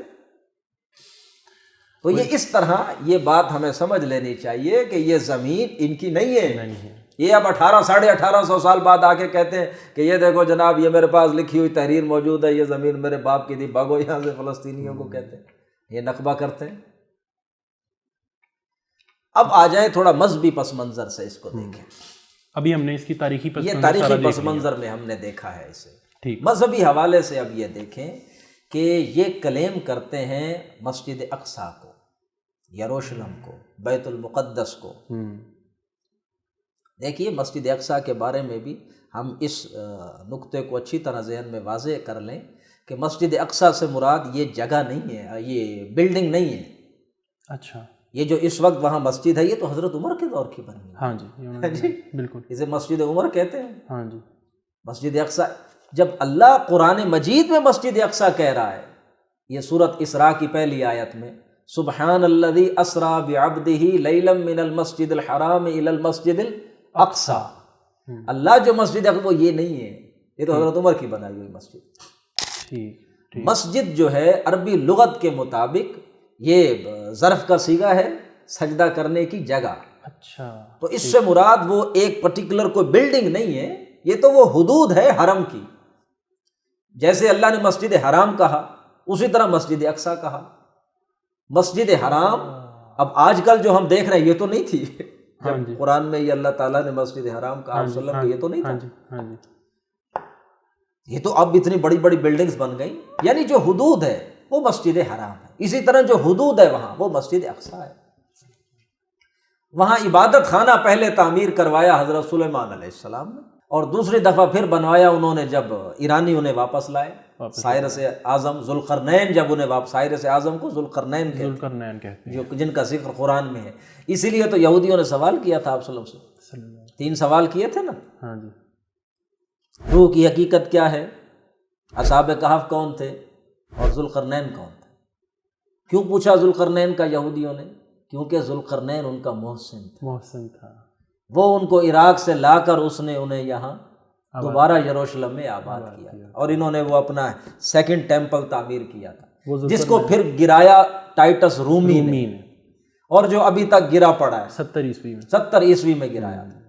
تو یہ اس طرح یہ بات ہمیں سمجھ لینی چاہیے کہ یہ زمین ان کی نہیں ہے. یہ اب 1800 سال بعد آ کے کہتے ہیں کہ یہ دیکھو جناب یہ میرے پاس لکھی ہوئی تحریر موجود ہے، یہ زمین میرے باپ کی تھی، بھاگو یہاں سے. فلسطینیوں کو کہتے ہیں، یہ نقبہ کرتے ہیں. اب آ جائیں تھوڑا مذہبی پس منظر سے اس کو دیکھیں. ابھی ہم نے اس کی تاریخی پس منظر میں ہم نے دیکھا ہے اسے. مذہبی حوالے سے اب یہ دیکھیں کہ یہ کلیم کرتے ہیں مسجد اقصیٰ کو، یروشلم کو، بیت المقدس کو. دیکھیے مسجد اقصیٰ کے بارے میں بھی ہم اس نقطے کو اچھی طرح ذہن میں واضح کر لیں کہ مسجد اقصیٰ سے مراد یہ جگہ نہیں ہے، یہ بلڈنگ نہیں ہے. اچھا. یہ جو اس وقت وہاں مسجد ہے یہ تو حضرت عمر کے دور کی بنی ہے. ہاں جی بالکل. اسے مسجد عمر کہتے ہیں. ہاں جی. مسجد اقصیٰ جب اللہ قرآن مجید میں مسجد اقصیٰ کہہ رہا ہے، یہ سورۃ اسراء کی پہلی آیت میں سبحان الذی اسریٰ بعبدہ لیلا من المسجد الحرام الی المسجد الاقصیٰ. اللہ جو مسجد وہ یہ نہیں ہے، یہ تو حضرت عمر کی بنائی ہوئی مسجد. مسجد جو ہے عربی لغت کے مطابق یہ ظرف کا صیغہ ہے، سجدہ کرنے کی جگہ. اچھا. تو اس سے مراد وہ ایک پرٹیکولر کوئی بلڈنگ نہیں ہے، یہ تو وہ حدود ہے حرم کی. جیسے اللہ نے مسجد حرام کہا اسی طرح مسجد اقصیٰ کہا. مسجد حرام اب آج کل جو ہم دیکھ رہے ہیں یہ تو نہیں تھی جب قرآن میں یہ اللہ تعالیٰ نے مسجد حرام کہا وسلم یہ تو نہیں تھا. یہ تو اب اتنی بڑی بڑی بلڈنگز بن گئی، یعنی جو حدود ہے وہ مسجد حرام ہے. اسی طرح جو حدود ہے وہاں وہ مسجد اقصیٰ ہے. وہاں عبادت خانہ پہلے تعمیر کروایا حضرت سلیمان علیہ السلام نے، اور دوسری دفعہ پھر بنوایا انہوں نے جب ایرانی انہیں واپس لائے. سائرس اعظم ذوالقرنین جب انہیں واپس، سائرس اعظم کو ذوالقرنین کہتے ہیں جو جن کا ذکر قرآن میں ہے. اسی لیے تو یہودیوں نے سوال کیا تھا آپ صلی اللہ علیہ وسلم سے، 3 سوال کیے تھے نا. ہاں جی. روح کی حقیقت کیا ہے، اصحاب کہف کون تھے، اور ذوالقرنین کون تھے. کیوں پوچھا ذوالقرنین کا یہودیوں نے؟ کیونکہ ذوالقرنین ان کا محسن تھا. وہ ان کو عراق سے لا کر اس نے انہیں یہاں دوبارہ یروشلم میں آباد کیا اور انہوں نے وہ اپنا سیکنڈ ٹیمپل تعمیر کیا تھا جس کو پھر گرایا ٹائٹس رومی نے، اور جو ابھی تک گرا پڑا ہے 70 عیسوی میں گرایا تھا،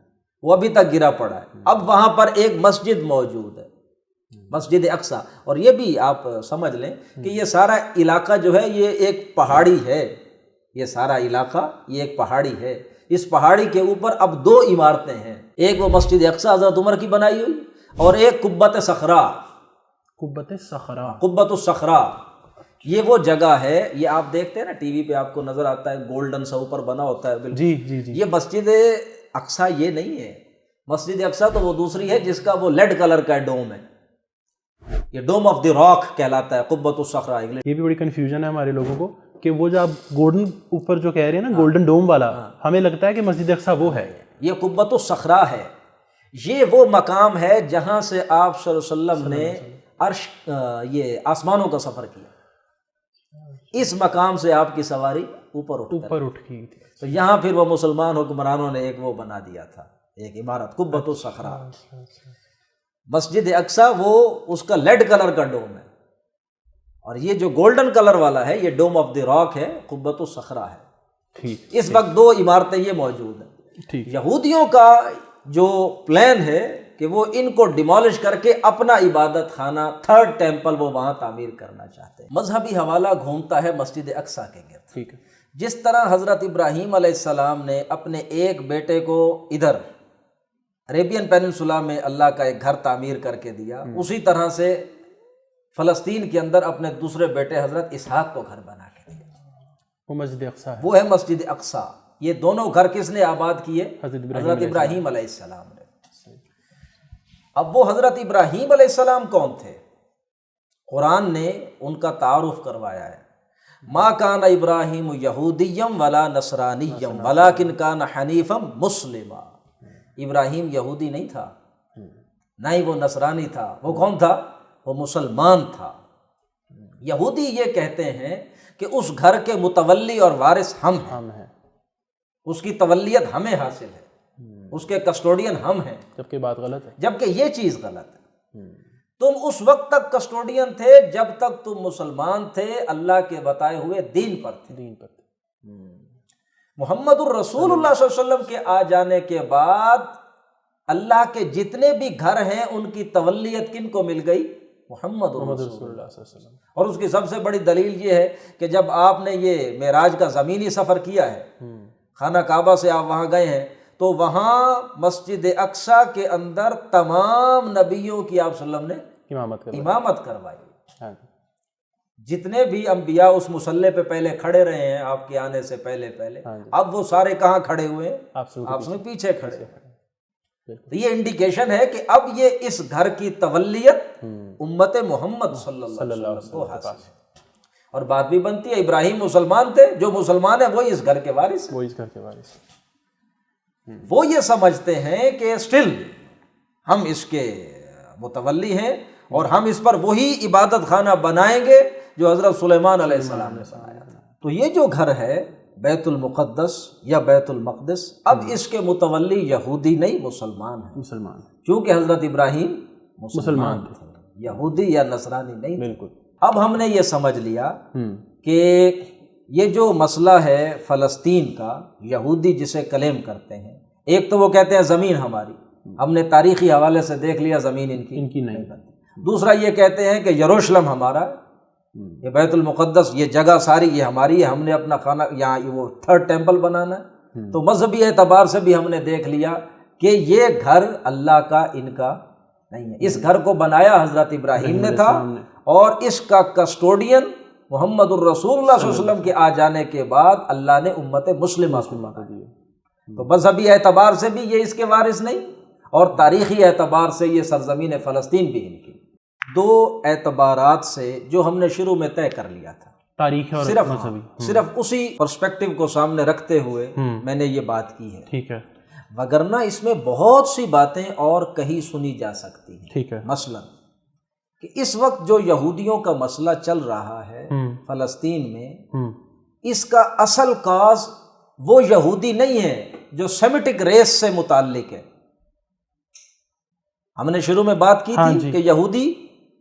وہ ابھی تک گرا پڑا ہے. اب وہاں پر ایک مسجد موجود ہے، مسجد اقصیٰ. اور یہ بھی آپ سمجھ لیں کہ یہ سارا علاقہ جو ہے یہ ایک پہاڑی ہے، یہ سارا علاقہ یہ ایک پہاڑی ہے. اس پہاڑی کے اوپر اب 2 عمارتیں ہیں، ایک وہ مسجد اقصیٰ حضرت عمر کی بنائی ہوئی، اور ایک قبۃ الصخرہ. یہ وہ جگہ ہے، یہ آپ دیکھتے ہیں نا ٹی وی پہ آپ کو نظر آتا ہے گولڈن سا اوپر بنا ہوتا ہے. جی. یہ مسجد اقصیٰ یہ نہیں ہے. مسجد اقصیٰ تو وہ دوسری ہے جس کا وہ لیڈ کلر کا ڈوم ہے، یہ ڈوم آف دی راک کہلاتا ہے، قبۃ الصخرہ. یہ بھی بڑی کنفیوژن ہے ہمارے لوگوں کو کہ وہ جو آپ گولڈن اوپر جو کہہ رہے ہیں نا گولڈن ڈوم والا، ہمیں لگتا ہے کہ مسجد اقصیٰ وہ ہے. یہ قبۃ الصخرہ ہے. یہ وہ مقام ہے جہاں سے آپ صلی اللہ علیہ وسلم نے عرش یہ آسمانوں کا سفر کیا. اس مقام سے آپ کی سواری اوپر اٹھ گئی تھی. تو یہاں پھر وہ مسلمان حکمرانوں نے ایک وہ بنا دیا تھا، ایک عمارت قبۃ الصخرہ. مسجد اقصیٰ وہ اس کا لیڈ کلر کا ڈوم ہے، اور یہ جو گولڈن کلر والا ہے یہ ڈوم آف دی راک ہے، قبۃ الصخرہ ہے. اس وقت دو عمارتیں یہ موجود ہیں. یہودیوں کا جو پلان ہے کہ وہ ان کو ڈیمالش کر کے اپنا عبادت خانہ تھرڈ ٹیمپل وہ وہاں تعمیر کرنا چاہتے ہیں. مذہبی حوالہ گھومتا ہے مسجد اقصیٰ کے گرد. جس طرح حضرت ابراہیم علیہ السلام نے اپنے ایک بیٹے کو ادھر عربین پیننسولا میں اللہ کا ایک گھر تعمیر کر کے دیا، اسی طرح سے فلسطین کے اندر اپنے دوسرے بیٹے حضرت اسحاق کو گھر بنا کے دیا. وہ مسجد اقصیٰ ہے، وہ ہے مسجد اقصیٰ. یہ دونوں گھر کس نے آباد کیے؟ حضرت ابراہیم علیہ السلام نے. اب وہ حضرت ابراہیم علیہ السلام کون تھے؟ قرآن نے ان کا تعارف کروایا ہے. ما کان ابراہیم یہودیم ولا نصرانیم ولکن کان حنیفا مسلما. ابراہیم یہودی نہیں تھا، نہ ہی وہ نصرانی تھا. وہ کون تھا؟ وہ مسلمان تھا. یہودی یہ کہتے ہیں کہ اس گھر کے متولی اور وارث ہم ہیں، اس کی تولیت ہمیں حاصل ہے، اس کے کسٹوڈین ہم ہیں. جبکہ بات غلط ہے، جبکہ یہ چیز غلط ہے. تم اس وقت تک کسٹوڈین تھے جب تک تم مسلمان تھے، اللہ کے بتائے ہوئے دین پر تھے. محمد الرسول اللہ صلی اللہ علیہ وسلم کے آ جانے کے بعد اللہ کے جتنے بھی گھر ہیں ان کی تولیت کن کو مل گئی؟ محمد رسول اللہ صلی اللہ علیہ وسلم. اور اس کی سب سے بڑی دلیل یہ ہے کہ جب آپ نے یہ معراج کا زمینی سفر کیا ہے، خانہ کعبہ سے آپ وہاں گئے ہیں، تو وہاں مسجد اقصیٰ کے اندر تمام نبیوں کی آپ صلی اللہ علیہ وسلم نے امامت کروائی. جتنے بھی انبیاء اس مصلی پہ پہلے کھڑے رہے ہیں آپ کے آنے سے پہلے، اب وہ سارے کہاں کھڑے ہوئے ہیں؟ آپ سے پیچھے کھڑے. تو یہ انڈیکیشن ہے کہ اب یہ اس گھر کی تولیت امت محمد صلی اللہ علیہ وسلم کو حاصل ہے. اور بات بھی بنتی ہے، ابراہیم مسلمان تھے، جو مسلمان ہیں وہی اس گھر کے وارث، وہ یہ سمجھتے ہیں کہ اسٹل ہم اس کے متولی ہیں اور ہم اس پر وہی عبادت خانہ بنائیں گے جو حضرت سلیمان علیہ السلام نے بنایا تھا. تو یہ جو گھر ہے بیت المقدس یا بیت المقدس، اب اس کے متولی یہودی نہیں مسلمان ہیں، کیونکہ حضرت ابراہیم مسلمان تھے، یہودی یا نصرانی نہیں تھے. اب ہم نے یہ سمجھ لیا کہ یہ جو مسئلہ ہے فلسطین کا، یہودی جسے کلیم کرتے ہیں، ایک تو وہ کہتے ہیں زمین ہماری، ہم نے تاریخی حوالے سے دیکھ لیا زمین ان کی نہیں. دوسرا یہ کہتے ہیں کہ یروشلم ہمارا، یہ بیت المقدس، یہ جگہ ساری یہ ہماری ہے، ہم نے اپنا خانہ یہاں وہ تھرڈ ٹیمپل بنانا ہے. تو مذہبی اعتبار سے بھی ہم نے دیکھ لیا کہ یہ گھر اللہ کا ان کا نہیں ہے. اس گھر کو بنایا حضرت ابراہیم نے تھا، اور اس کا کسٹوڈین محمد الرسول اللہ صلی اللہ علیہ وسلم کے آ جانے کے بعد اللہ نے امت مسلمہ کو دی. تو مذہبی اعتبار سے بھی یہ اس کے وارث نہیں، اور تاریخی اعتبار سے یہ سرزمین فلسطین بھی ان کی. دو اعتبارات سے جو ہم نے شروع میں طے کر لیا تھا، تاریخی اور مذہبی، صرف اسی پرسپیکٹو کو سامنے رکھتے ہوئے میں نے یہ بات کی ہے. ٹھیک ہے، وگرنہ اس میں بہت سی باتیں اور کہیں سنی جا سکتی ہیں. ٹھیک ہے، مثلا کہ اس وقت جو یہودیوں کا مسئلہ چل رہا ہے فلسطین میں، اس کا اصل کاز وہ یہودی نہیں ہے جو سیمیٹک ریس سے متعلق ہے. ہم نے شروع میں بات کی تھی کہ یہودی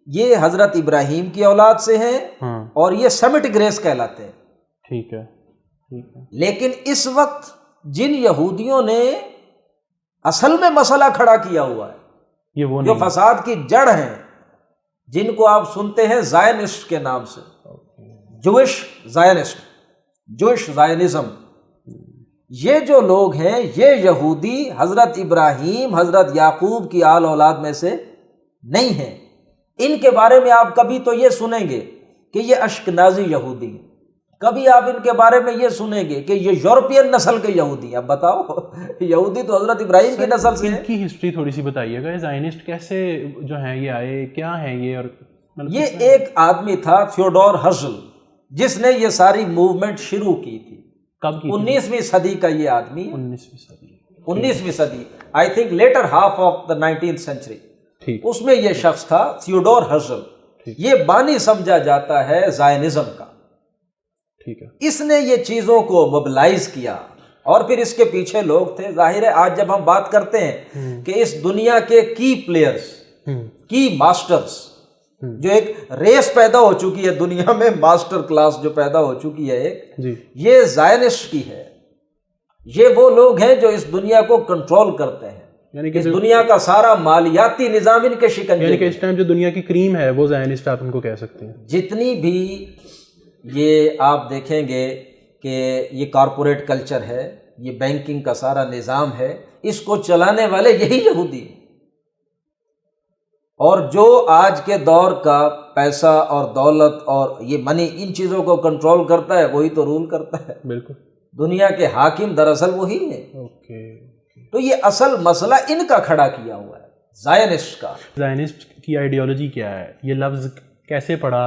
یہ حضرت ابراہیم کی اولاد سے ہیں اور یہ سیمیٹک ریس کہلاتے ہیں. ٹھیک ہے. لیکن اس وقت جن یہودیوں نے اصل میں مسئلہ کھڑا کیا ہوا ہے، یہ وہ جو فساد کی جڑ ہیں، جن کو آپ سنتے ہیں زائنسٹ کے نام سے، جوش زائنسٹ، جوش زائنزم، یہ جو لوگ ہیں یہ یہودی حضرت ابراہیم حضرت یعقوب کی آل اولاد میں سے نہیں ہیں. ان کے بارے میں آپ کبھی تو یہ سنیں گے کہ یہ اشکنازی یہودی ہیں، کبھی آپ ان کے بارے میں یہ سنیں گے کہ یہ یورپین نسل کے یہودی ہیں. اب بتاؤ، یہودی تو حضرت ابراہیم کی نسل سے ہیں. ان کی ہسٹری تھوڑی سی بتائیے گا، زائنسٹ کیسے جو ہیں یہ آئے، کیا ہیں یہ؟ اور یہ ایک آدمی تھا تھیوڈور ہرزل، جس نے یہ ساری موومنٹ شروع کی تھی. کب کی؟ 19ویں صدی کا یہ آدمی. 19ویں صدی. 19ویں صدی, I think later half of the 19th century. اس میں یہ شخص تھا تھیوڈور ہرزل. یہ بانی سمجھا جاتا ہے زائنزم کا. ٹھیک ہے. اس نے یہ چیزوں کو موبلائز کیا اور پھر اس کے پیچھے لوگ تھے. ظاہر ہے آج جب ہم بات کرتے ہیں کہ اس دنیا کے کی پلیئرز, کی ماسٹرز, جو ایک ریس پیدا ہو چکی ہے دنیا میں, ماسٹر کلاس جو پیدا ہو چکی ہے ایک, یہ زائنسٹ کی ہے. یہ وہ لوگ ہیں جو اس دنیا کو کنٹرول کرتے ہیں. یعنی کہ اس دنیا کا سارا مالیاتی نظام ان کے شکنجے. یعنی کہ اس ٹائم جو دنیا کی کریم ہے وہ زائنسٹ آپ ان کو کہہ سکتے ہیں. جتنی بھی یہ آپ دیکھیں گے کہ یہ کارپوریٹ کلچر ہے, یہ بینکنگ کا سارا نظام ہے, اس کو چلانے والے یہی یہودی ہیں. اور جو آج کے دور کا پیسہ اور دولت اور یہ منی ان چیزوں کو کنٹرول کرتا ہے وہی تو رول کرتا ہے. بالکل. دنیا کے حاکم دراصل وہی ہے. تو یہ اصل مسئلہ ان کا کھڑا کیا ہوا ہے, زائنسٹ کا. زائنسٹ کی آئیڈیالوجی کیا ہے, یہ لفظ کیسے پڑا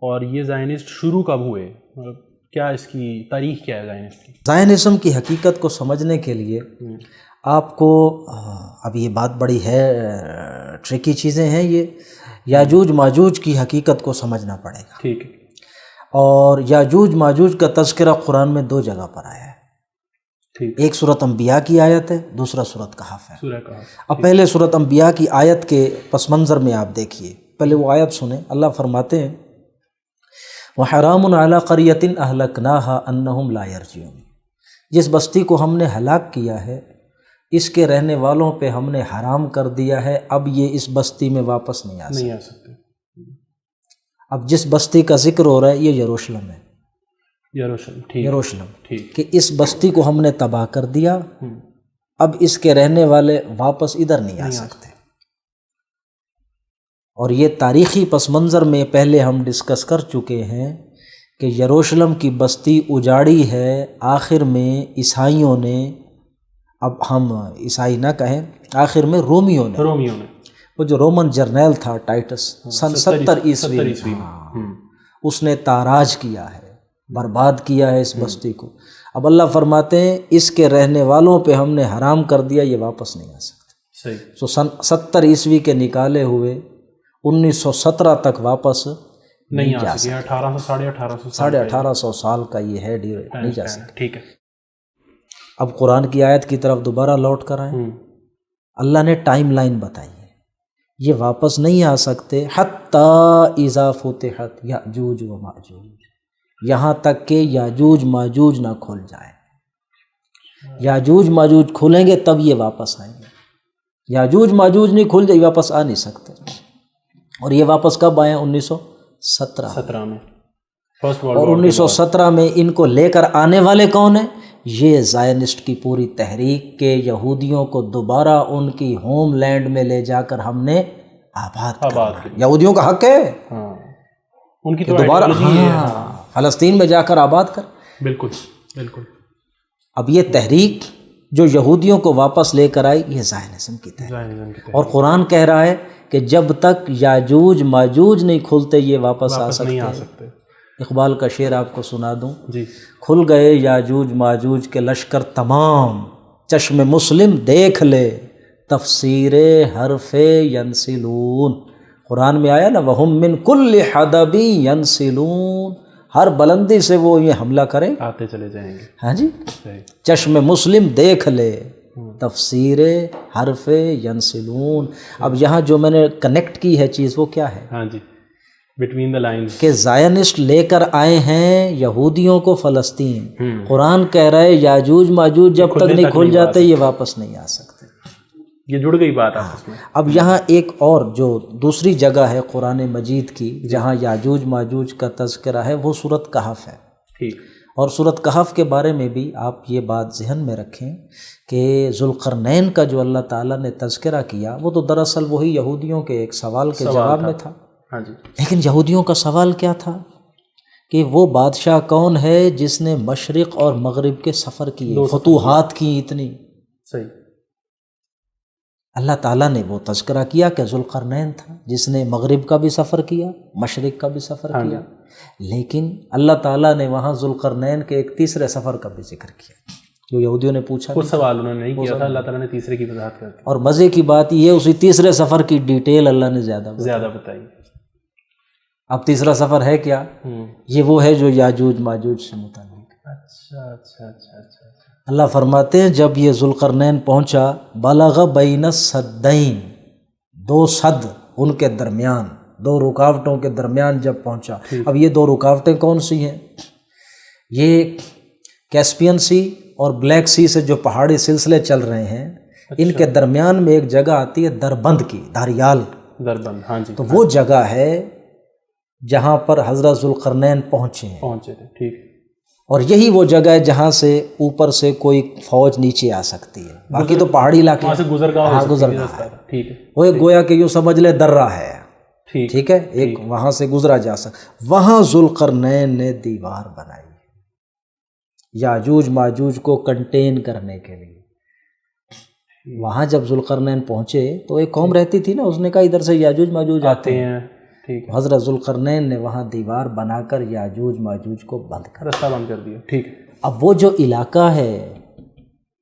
اور یہ زائنسٹ شروع کب ہوئے, مطلب کیا اس کی تاریخ کیا ہے زائنسٹ کی؟ زائنزم کی حقیقت کو سمجھنے کے لیے آپ کو, اب یہ بات بڑی ہے, ٹرکی چیزیں ہیں یہ, یاجوج ماجوج کی حقیقت کو سمجھنا پڑے گا. ٹھیک ہے. اور یاجوج ماجوج کا تذکرہ قرآن میں 2 جگہ پر آیا ہے. ایک سورۃ انبیاء کی آیت ہے, دوسرا سورۃ کہف ہے. اب پہلے سورۃ انبیاء کی آیت کے پس منظر میں آپ دیکھیے, پہلے وہ آیت سنیں. اللہ فرماتے ہیں وَحَرَامٌ عَلَىٰ قَرْيَةٍ أَهْلَكْنَاهَا أَنَّهُمْ لَا يَرْجِعُونَ. جس بستی کو ہم نے ہلاک کیا ہے اس کے رہنے والوں پہ ہم نے حرام کر دیا ہے اب یہ اس بستی میں واپس نہیں آ سکتے. اب جس بستی کا ذکر ہو رہا ہے یہ یروشلم ہے. یروشلم کہ اس بستی کو ہم نے تباہ کر دیا, اب اس کے رہنے والے واپس ادھر نہیں آ سکتے. اور یہ تاریخی پس منظر میں پہلے ہم ڈسکس کر چکے ہیں کہ یروشلم کی بستی اجاڑی ہے آخر میں عیسائیوں نے, اب ہم عیسائی نہ کہیں, آخر میں رومیوں نے وہ جو رومن جرنیل تھا ٹائٹس سن 70 عیسوی میں, اس نے تاراج کیا ہے, برباد کیا ہے اس بستی کو. اب اللہ فرماتے ہیں اس کے رہنے والوں پہ ہم نے حرام کر دیا, یہ واپس نہیں آ سکتے. تو سن 70 عیسوی کے نکالے ہوئے 1917 تک واپس نہیں جا سکتے. 1850 سال کا یہ ہے, نہیں جا سکتے. ٹھیک ہے. اب قرآن کی آیت کی طرف دوبارہ لوٹ کر آئیں. اللہ نے ٹائم لائن بتائی ہے, یہ واپس نہیں آ سکتے حتی اذا فتحت یاجوج و ماجوج, یہاں تک کہ یاجوج ماجوج نہ کھل جائے. یاجوج ماجوج کھلیں گے تب یہ واپس آئیں گے. یاجوج ماجوج نہیں کھل جائے واپس آ نہیں سکتے. اور یہ واپس کب آئے؟ 1917 میں. اور 1917 میں ان کو لے کر آنے والے کون ہیں؟ یہ زائنسٹ کی پوری تحریک کے یہودیوں کو دوبارہ ان کی ہوم لینڈ میں لے جا کر ہم نے آباد کرنا. یہودیوں کا حق ہے ان کی تو دوبارہ فلسطین میں جا کر آباد کر. بالکل بالکل. اب یہ تحریک جو یہودیوں کو واپس لے کر آئی یہ زائنزم کی تحریک. اور قرآن کہہ رہا ہے کہ جب تک یاجوج ماجوج نہیں کھلتے یہ واپس آ سکتے. اقبال کا شعر آپ کو سنا دوں. کھل گئے یاجوج ماجوج کے لشکر تمام, چشم مسلم دیکھ لے تفسیر حرف ینسلون. قرآن میں آیا نا وہم من کل حدب ینسلون, ہر بلندی سے وہ یہ حملہ کریں آتے چلے جائیں گے. ہاں جی, چشم مسلم دیکھ لے تفسیر حرف ینسلون. اب یہاں جو میں نے کنیکٹ کی ہے چیز وہ کیا ہے؟ ہاں جی, بٹوین دا لائنز, کہ زائنسٹ لے کر آئے ہیں یہودیوں کو فلسطین. قرآن کہہ رہا ہے یاجوج ماجوج جب تک نہیں کھل جاتے یہ واپس نہیں آ سکتے. یہ جڑ گئی بات آپس میں. اب یہاں ایک اور جو دوسری جگہ ہے قرآن مجید کی جہاں یاجوج ماجوج کا تذکرہ ہے وہ سورۃ کہف ہے. ٹھیک. اور سورۃ کہف کے بارے میں بھی آپ یہ بات ذہن میں رکھیں کہ ذوالقرنین کا جو اللہ تعالیٰ نے تذکرہ کیا وہ تو دراصل وہی یہودیوں کے ایک سوال کے جواب میں تھا. ہاں جی. لیکن یہودیوں کا سوال کیا تھا کہ وہ بادشاہ کون ہے جس نے مشرق اور مغرب کے سفر کیے, فتوحات کی اتنی. صحیح. اللہ تعالیٰ نے وہ تذکرہ کیا کہ ذوالقرنین تھا جس نے مغرب کا بھی سفر کیا، مشرق کا بھی سفر کیا، لیکن اللہ تعالیٰ نے وہاں ذوالقرنین کے ایک تیسرے سفر کا بھی ذکر کیا جو یہودیوں نے پوچھا، وہ سوال انہوں نے نہیں کیا تھا، اللہ تعالیٰ نے تیسرے کی وضاحت کر دی۔ اور مزے کی بات یہ اسی تیسرے سفر کی ڈیٹیل اللہ نے زیادہ بتائی۔ اب تیسرا سفر ہے کیا؟ یہ وہ ہے جو یاجوج ماجوج سے متعلق۔ اچھا۔ اللہ فرماتے ہیں جب یہ ذوالقرنین پہنچا، بلغ بین السدین، 2 سد ان کے درمیان، 2 رکاوٹوں کے درمیان جب پہنچا۔ اب یہ 2 رکاوٹیں کون سی ہیں؟ یہ کیسپین سی اور بلیک سی سے جو پہاڑی سلسلے چل رہے ہیں، ان کے درمیان میں ایک جگہ آتی ہے دربند کی، دھاریال دربند، ہاں جی، تو وہ جگہ ہے جہاں پر حضرت ذوالقرنین پہنچے تھے، ٹھیک۔ اور یہی وہ جگہ ہے جہاں سے اوپر سے کوئی فوج نیچے آ سکتی ہے، باقی تو پہاڑی علاقے وہاں سے گزرگاہ ہے، ٹھیک ہے، وہ ایک گویا کہ یوں سمجھ لے درہ ہے، ٹھیک ہے، ایک وہاں سے گزرا جا سکتا۔ وہاں ذوالقرنین نے دیوار بنائی یاجوج ماجوج کو کنٹین کرنے کے لیے۔ وہاں جب ذوالقرنین پہنچے تو ایک قوم رہتی تھی نا، اس نے کہا ادھر سے یاجوج ماجوج آتے ہیں، حضرت ذوالقرنین نے وہاں دیوار بنا کر یاجوج ماجوج کو بند کر دیا، ٹھیک۔ اب وہ جو علاقہ ہے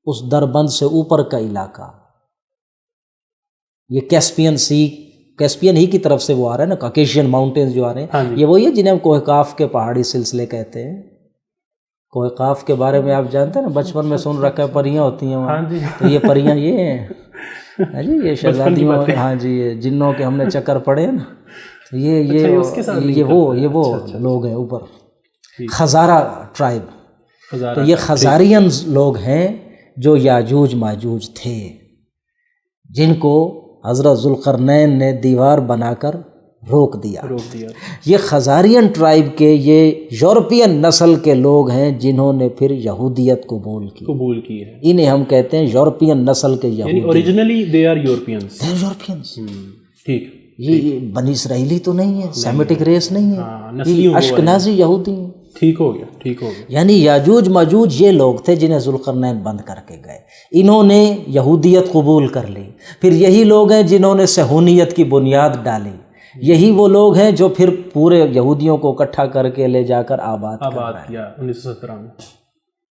اس دربند سے اوپر کا علاقہ، یہ کیسپین ہی کی طرف سے وہ آ رہا ہے نا، کاکیشین ماؤنٹینز جو آ رہے ہیں، یہ وہی ہے جنہیں ہم کوہ قاف کے پہاڑی سلسلے کہتے ہیں۔ کوہ قاف کے بارے میں آپ جانتے ہیں نا، بچپن میں سن رکھا ہے، پریاں ہوتی ہیں وہاں، تو یہ پریاں یہ ہیں جی، یہ شہزادیوں، ہاں جی، یہ جنوں کے ہم نے چکر پڑے ہیں نا، یہ وہ لوگ ہیں اوپر، خزارہ ٹرائب، تو یہ خزارین لوگ ہیں جو یاجوج ماجوج تھے، جن کو حضرت ذوالقرنین نے دیوار بنا کر روک دیا۔ یہ خزارین ٹرائب کے یہ یورپین نسل کے لوگ ہیں جنہوں نے پھر یہودیت قبول کی ہے، انہیں ہم کہتے ہیں یورپین نسل کے یہودی، یعنی اوریجنلی دے آر یورپینز، ٹھیک، یہ بنی اسرائیلی تو نہیں ہے، سیمیٹک ریس نہیں ہے، یہ اشکنازی یہودی ہیں، ٹھیک ہو گیا۔ یعنی یاجوج ماجوج یہ لوگ تھے جنہیں ذوالقرنین بند کر کے گئے، انہوں نے یہودیت قبول کر لی، پھر یہی لوگ ہیں جنہوں نے صہیونیت کی بنیاد ڈالی، یہی وہ لوگ ہیں جو پھر پورے یہودیوں کو اکٹھا کر کے لے جا کر آباد کیا 1917 میں۔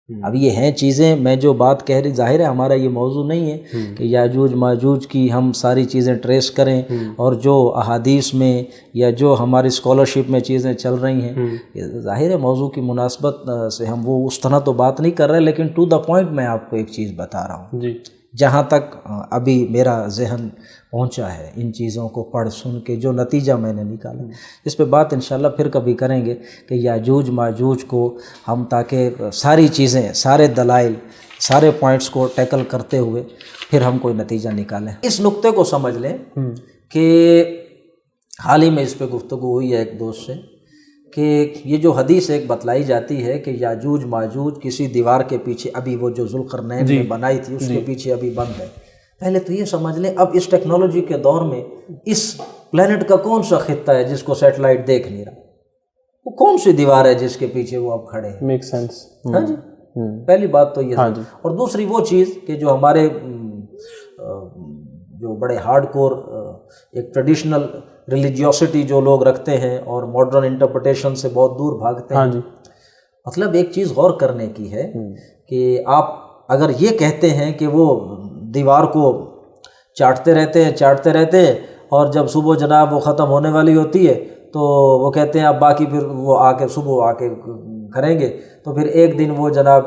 اب یہ ہیں چیزیں، میں جو بات کہہ رہی، ظاہر ہے ہمارا یہ موضوع نہیں ہے کہ یاجوج ماجوج کی ہم ساری چیزیں ٹریس کریں، اور جو احادیث میں یا جو ہماری اسکالرشپ میں چیزیں چل رہی ہیں، ظاہر ہے موضوع کی مناسبت سے ہم وہ اس طرح تو بات نہیں کر رہے، لیکن ٹو دا پوائنٹ میں آپ کو ایک چیز بتا رہا ہوں جی، جہاں تک ابھی میرا ذہن پہنچا ہے ان چیزوں کو پڑھ سن کے، جو نتیجہ میں نے نکالا، اس پہ بات انشاءاللہ پھر کبھی کریں گے کہ یاجوج ماجوج کو ہم، تاکہ ساری چیزیں، سارے دلائل، سارے پوائنٹس کو ٹیکل کرتے ہوئے پھر ہم کوئی نتیجہ نکالیں۔ اس نقطے کو سمجھ لیں کہ حال ہی میں اس پہ گفتگو ہوئی ہے ایک دوست سے کہ یہ جو حدیث ایک بتلائی جاتی ہے کہ یاجوج ماجوج کسی دیوار کے پیچھے، ابھی وہ جو ذوالقرنین نے بنائی تھی اس کے پیچھے ابھی بند ہے، پہلے تو یہ سمجھ لیں اب اس ٹیکنالوجی کے دور میں اس پلانٹ کا کون سا خطہ ہے جس کو سیٹلائٹ دیکھ نہیں رہا، وہ کون سی دیوار ہے جس کے پیچھے وہ اب کھڑے ہیں؟ میک سینس، ہاں جی، پہلی بات تو یہ ہے۔ اور دوسری وہ چیز کہ جو ہمارے جو بڑے ہارڈ کور ایک ٹریڈیشنل ریلیجیوسٹی جو لوگ رکھتے ہیں اور ماڈرن انٹرپریٹیشن سے بہت دور بھاگتے ہیں، مطلب ایک چیز غور کرنے کی ہے کہ آپ اگر یہ کہتے ہیں کہ وہ دیوار کو چاٹتے رہتے ہیں اور جب صبح جناب وہ ختم ہونے والی ہوتی ہے تو وہ کہتے ہیں اب باقی پھر وہ آ کے صبح آ کے کریں گے، تو پھر ایک دن وہ جناب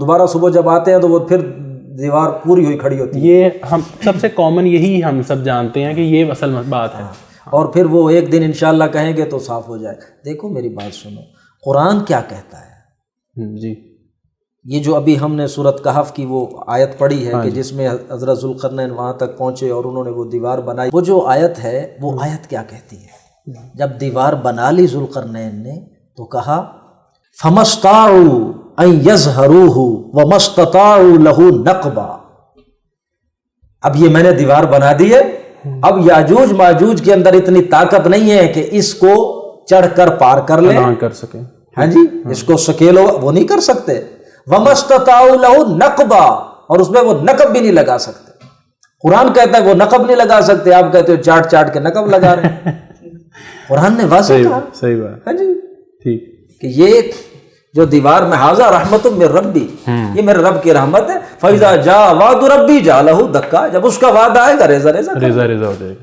دوبارہ صبح جب آتے ہیں تو وہ پھر دیوار پوری ہوئی کھڑی ہوتی ہے۔ یہ ہم سب سے کامن یہی ہم سب جانتے ہیں کہ یہ اصل بات ہے، اور پھر وہ ایک دن انشاءاللہ کہیں گے تو صاف ہو جائے۔ دیکھو میری بات سنو، قرآن کیا کہتا ہے؟ جی، یہ جو ابھی ہم نے سورۃ کہف کی وہ آیت پڑھی ہے کہ جس میں حضرت ذوالقرنین وہاں تک پہنچے اور انہوں نے وہ دیوار بنائی، وہ جو آیت ہے وہ آیت کیا کہتی ہے؟ جب دیوار بنا لی ذوالقرنین نے تو کہا فَمَسْتَطَاعُوا أَن يَظْهَرُوهُ وَمَا اسْتَطَاعُوا لَهُ نَقْبًا۔ اب یہ میں نے دیوار بنا دی ہے، اب یاجوج ماجوج کے اندر اتنی طاقت نہیں ہے کہ اس کو چڑھ کر پار کر لیں، کر سکیں، ہاں جی، اس کو سکیلو وہ نہیں کر سکتے، وَمَا اسْتَطَاعُوا لَهُ نَقْبًا، اور اس میں وہ نقب بھی نہیں لگا سکتے۔ قرآن کہتا ہے وہ نقب نہیں لگا سکتے، آپ کہتے ہو چاٹ چاٹ کے نقب لگا رہے ہیں۔ قرآن نے واضح کہا، صحیح بات، ہاں جی، ٹھیک، کہ یہ جو دیوار میں ھذا رحمت من ربی، یہ میرے رب کی رحمت ہے، فاذا جاء وعد ربی جعلہ دکا، جب اس کا وعدہ آئے گا ریزہ ریزہ ریزہ ریزہ ہو جائے گا،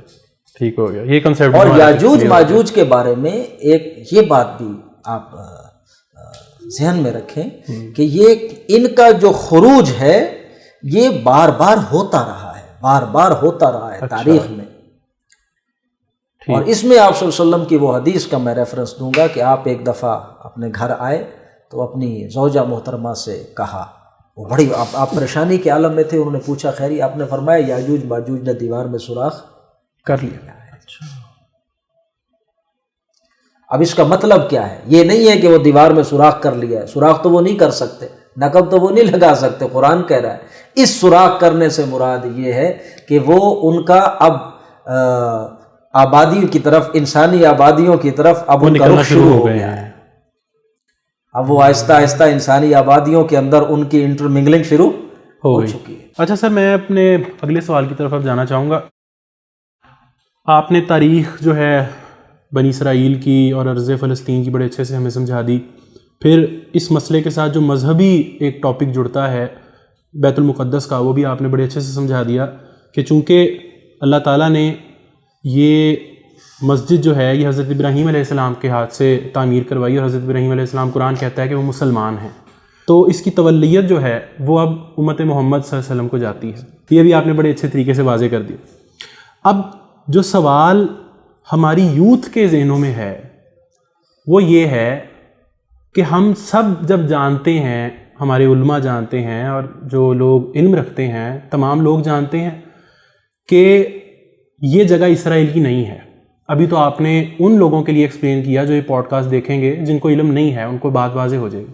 ٹھیک ہو گیا یہ کنسیپٹ۔ اور یاجوج ماجوج کے بارے میں ایک یہ بات بھی آپ ذہن میں رکھیں کہ یہ ان کا جو خروج ہے یہ بار بار ہوتا رہا ہے، بار بار ہوتا رہا ہے تاریخ میں۔ اور اس میں آپ صلی اللہ علیہ وسلم کی وہ حدیث کا میں ریفرنس دوں گا کہ آپ ایک دفعہ اپنے گھر آئے تو اپنی زوجہ محترمہ سے کہا، وہ بڑی آپ پریشانی کے عالم میں تھے، انہوں نے پوچھا خیری، آپ نے فرمایا یاجوج ماجوج نے دیوار میں سوراخ کر لیا ہے۔ اب اس کا مطلب کیا ہے؟ یہ نہیں ہے کہ وہ دیوار میں سوراخ کر لیا ہے، سوراخ تو وہ نہیں کر سکتے، نقب تو وہ نہیں لگا سکتے، قرآن کہہ رہا ہے اس سوراخ کرنے سے مراد یہ ہے کہ وہ ان کا اب آبادی کی طرف، انسانی آبادیوں کی طرف اب ان کا رخ شروع ہو گیا ہے، اب وہ آہستہ آہستہ انسانی آبادیوں کے اندر ان کی انٹرمنگلنگ شروع ہو چکی ہے۔ اچھا سر، میں اپنے اگلے سوال کی طرف اب جانا چاہوں گا۔ آپ نے تاریخ جو ہے بنی اسرائیل کی اور ارض فلسطین کی بڑے اچھے سے ہمیں سمجھا دی، پھر اس مسئلے کے ساتھ جو مذہبی ایک ٹاپک جڑتا ہے بیت المقدس کا، وہ بھی آپ نے بڑے اچھے سے سمجھا دیا کہ چونکہ اللہ تعالیٰ نے یہ مسجد جو ہے یہ حضرت ابراہیم علیہ السلام کے ہاتھ سے تعمیر کروائی، اور حضرت ابراہیم علیہ السلام قرآن کہتا ہے کہ وہ مسلمان ہیں، تو اس کی تولیت جو ہے وہ اب امت محمد صلی اللہ علیہ وسلم کو جاتی ہے۔ یہ بھی آپ نے بڑے اچھے طریقے سے واضح کر دیا۔ اب جو سوال ہماری یوتھ کے ذہنوں میں ہے وہ یہ ہے کہ ہم سب جب جانتے ہیں، ہمارے علماء جانتے ہیں اور جو لوگ علم رکھتے ہیں تمام لوگ جانتے ہیں کہ یہ جگہ اسرائیل کی نہیں ہے۔ ابھی تو آپ نے ان لوگوں کے لیے ایکسپلین کیا جو یہ پوڈ کاسٹ دیکھیں گے جن کو علم نہیں ہے، ان کو بات واضح ہو جائے گی،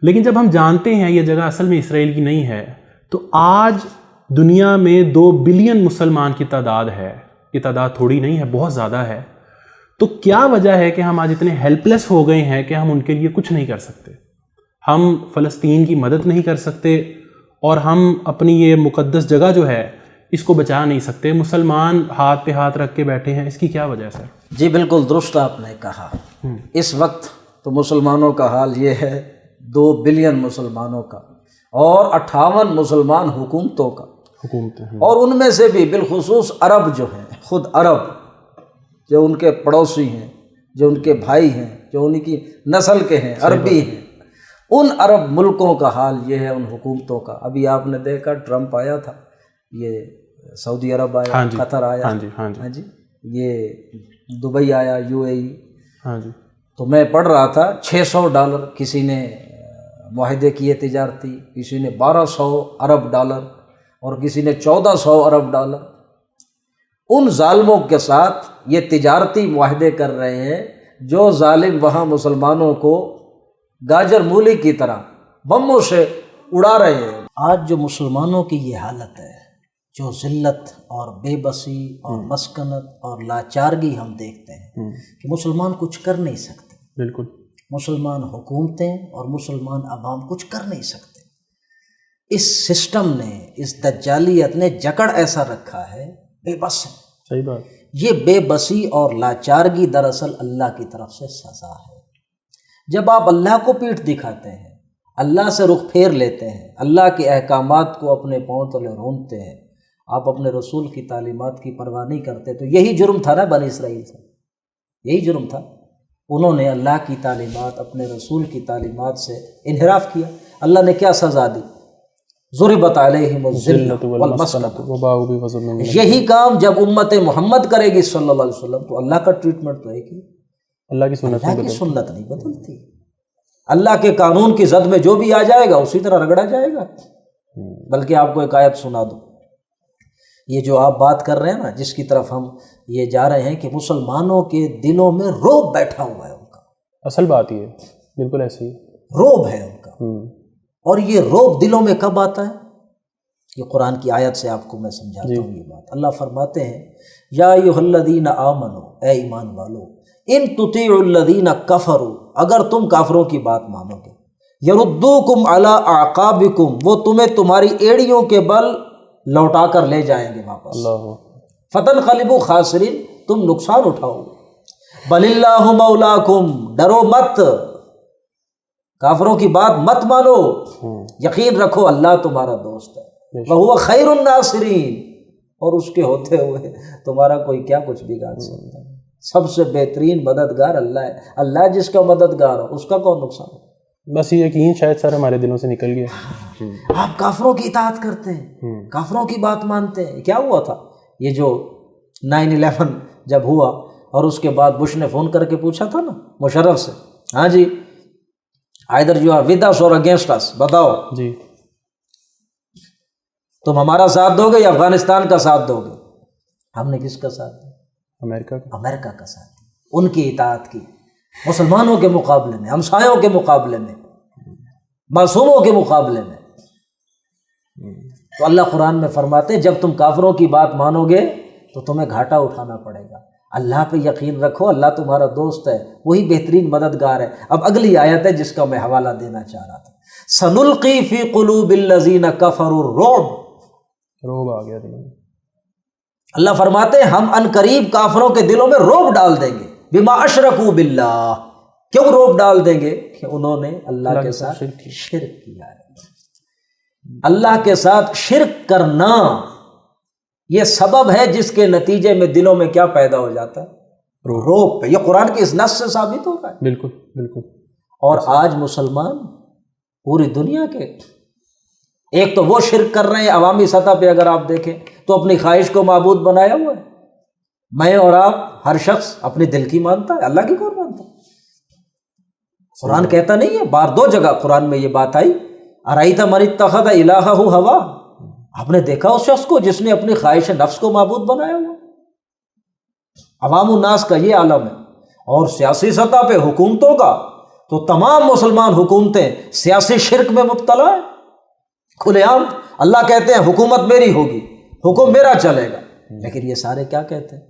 لیکن جب ہم جانتے ہیں یہ جگہ اصل میں اسرائیل کی نہیں ہے، تو آج دنیا میں 2 بلین مسلمان کی تعداد ہے، یہ تعداد تھوڑی نہیں ہے، بہت زیادہ ہے، تو کیا وجہ ہے کہ ہم آج اتنے ہیلپ لیس ہو گئے ہیں کہ ہم ان کے لیے کچھ نہیں کر سکتے؟ ہم فلسطین کی مدد نہیں کر سکتے اور ہم اپنی یہ مقدس جگہ جو ہے اس کو بچا نہیں سکتے، مسلمان ہاتھ پہ ہاتھ رکھ کے بیٹھے ہیں، اس کی کیا وجہ ہے سر؟ جی بالکل درست آپ نے کہا۔ اس وقت تو مسلمانوں کا حال یہ ہے 2 بلین مسلمانوں کا، اور 58 مسلمان حکومتوں کا، اور ان میں سے بھی بالخصوص عرب جو ہیں، خود عرب جو ان کے پڑوسی ہیں، جو ان کے بھائی ہیں، جو ان کی نسل کے ہیں، عربی ہیں، ان عرب ملکوں کا حال یہ ہے، ان حکومتوں کا۔ ابھی آپ نے دیکھا ٹرمپ آیا تھا، یہ سعودی عرب آیا، قطر آیا، ہاں جی، یہ دبئی آیا، UAE، تو میں پڑھ رہا تھا $600 کسی نے معاہدے کیے تجارتی، کسی نے 1200 ارب ڈالر، اور کسی نے 1400 ارب ڈالر۔ ان ظالموں کے ساتھ یہ تجارتی معاہدے کر رہے ہیں جو ظالم وہاں مسلمانوں کو گاجر مولی کی طرح بموں سے اڑا رہے ہیں۔ آج جو مسلمانوں کی یہ حالت ہے، جو ذلت اور بے بسی اور مسکنت اور لاچارگی ہم دیکھتے ہیں کہ مسلمان کچھ کر نہیں سکتے، بالکل مسلمان حکومتیں اور مسلمان عوام کچھ کر نہیں سکتے۔ اس سسٹم نے، اس دجالیت نے جکڑ ایسا رکھا ہے، بے بس ہے۔ صحیح بات۔ یہ بے بسی اور لاچارگی دراصل اللہ کی طرف سے سزا ہے۔ جب آپ اللہ کو پیٹھ دکھاتے ہیں، اللہ سے رخ پھیر لیتے ہیں، اللہ کے احکامات کو اپنے پاؤں تلے رونتے ہیں، آپ اپنے رسول کی تعلیمات کی پرواہ نہیں کرتے، تو یہی جرم تھا نا بنی اسرائیل سے، یہی جرم تھا۔ انہوں نے اللہ کی تعلیمات، اپنے رسول کی تعلیمات سے انحراف کیا۔ اللہ نے کیا سزا دی؟ ضربت علیہم الذلۃ والمسکنۃ۔ یہی کام جب امت محمد کرے گی صلی اللہ علیہ وسلم تو اللہ کا ٹریٹمنٹ تو ہے کہ اللہ کی سنت نہیں بدلتی۔ اللہ کے قانون کی زد میں جو بھی آ جائے گا اسی طرح رگڑا جائے گا۔ بلکہ آپ کو ایک آیت سنا دو، یہ جو آپ بات کر رہے ہیں نا، جس کی طرف ہم یہ جا رہے ہیں کہ مسلمانوں کے دلوں میں روب بیٹھا ہوا ہے ان کا، اصل بات یہ ہے، بالکل ایسے ہی روب ہے ان کا۔ اور یہ روب دلوں میں کب آتا ہے؟ یہ قرآن کی آیت سے آپ کو میں سمجھاتا ہوں یہ بات۔ اللہ فرماتے ہیں یا ایھا الذین آمنوا، اے ایمان والو، ان تطیعوا الذین کفروا، اگر تم کافروں کی بات مانو گے، یردوکم علی اعقابکم، وہ تمہیں تمہاری ایڑیوں کے بل لوٹا کر لے جائیں گے واپس. فتنقلبوا خاسرین، تم نقصان اٹھاؤ گے. بل اللہ مولاکم، ڈرو مت، کافروں کی بات مت مانو، یقین رکھو اللہ تمہارا دوست ہے. وہو خیر الناصرین، اور اس کے ہوتے ہوئے تمہارا کوئی کیا کچھ بگاڑ سکتا ہے. سب سے بہترین مددگار اللہ ہے. اللہ جس کا مددگار ہو اس کا کون نقصان. بس یہ یقین شاید سر ہمارے دلوں سے نکل گیا. آپ کافروں کی اطاعت کرتے ہیں، کافروں کی بات مانتے ہیں. کیا ہوا تھا یہ جو 9/11 جب ہوا اور اس کے بعد بش نے فون کر کے پوچھا تھا نا مشرف سے، ہاں جی either you are with us or against us، بتاؤ جی تم ہمارا ساتھ دو گے یا افغانستان کا ساتھ دو گے. ہم نے کس کا ساتھ دیا؟ امریکہ کا ساتھ دیا. ان کی اطاعت کی، مسلمانوں کے مقابلے میں، ہمسایوں کے مقابلے میں، معصوموں کے مقابلے میں. تو اللہ قرآن میں فرماتے جب تم کافروں کی بات مانو گے تو تمہیں گھاٹا اٹھانا پڑے گا. اللہ پہ یقین رکھو، اللہ تمہارا دوست ہے، وہی بہترین مددگار ہے. اب اگلی آیت ہے جس کا میں حوالہ دینا چاہ رہا تھا. سنلقی فی قلوب الذین کفروا الرعب، روب آ گیا دل میں. اللہ فرماتے ہیں ہم ان قریب کافروں کے دلوں میں روب ڈال دیں گے. بما اشرکوا باللہ، کیوں روب ڈال دیں گے؟ کہ انہوں نے اللہ کے ساتھ شرک کیا ہے. اللہ کے ساتھ شرک کرنا یہ سبب ہے جس کے نتیجے میں دلوں میں کیا پیدا ہو جاتا ہے؟ روب پہ. یہ قرآن کی اس نص سے ثابت ہوگا. بالکل بالکل. اور آج مسلمان پوری دنیا کے ایک تو وہ شرک کر رہے ہیں عوامی سطح پہ، اگر آپ دیکھیں تو اپنی خواہش کو معبود بنایا ہوا ہے. میں اور آپ ہر شخص اپنے دل کی مانتا ہے، اللہ کی کون مانتا ہے؟ قرآن کہتا نہیں ہے، بار 2 جگہ قرآن میں یہ بات آئی، ارأیت من اتخذ الہہ ہوا. آپ نے دیکھا اس شخص کو جس نے اپنی خواہش نفس کو معبود بنایا ہوا. عوام الناس کا یہ عالم ہے. اور سیاسی سطح پہ حکومتوں کا تو تمام مسلمان حکومتیں سیاسی شرک میں مبتلا ہیں کھلے عام. اللہ کہتے ہیں حکومت میری ہوگی، حکم میرا چلے گا، لیکن یہ سارے کیا کہتے ہیں؟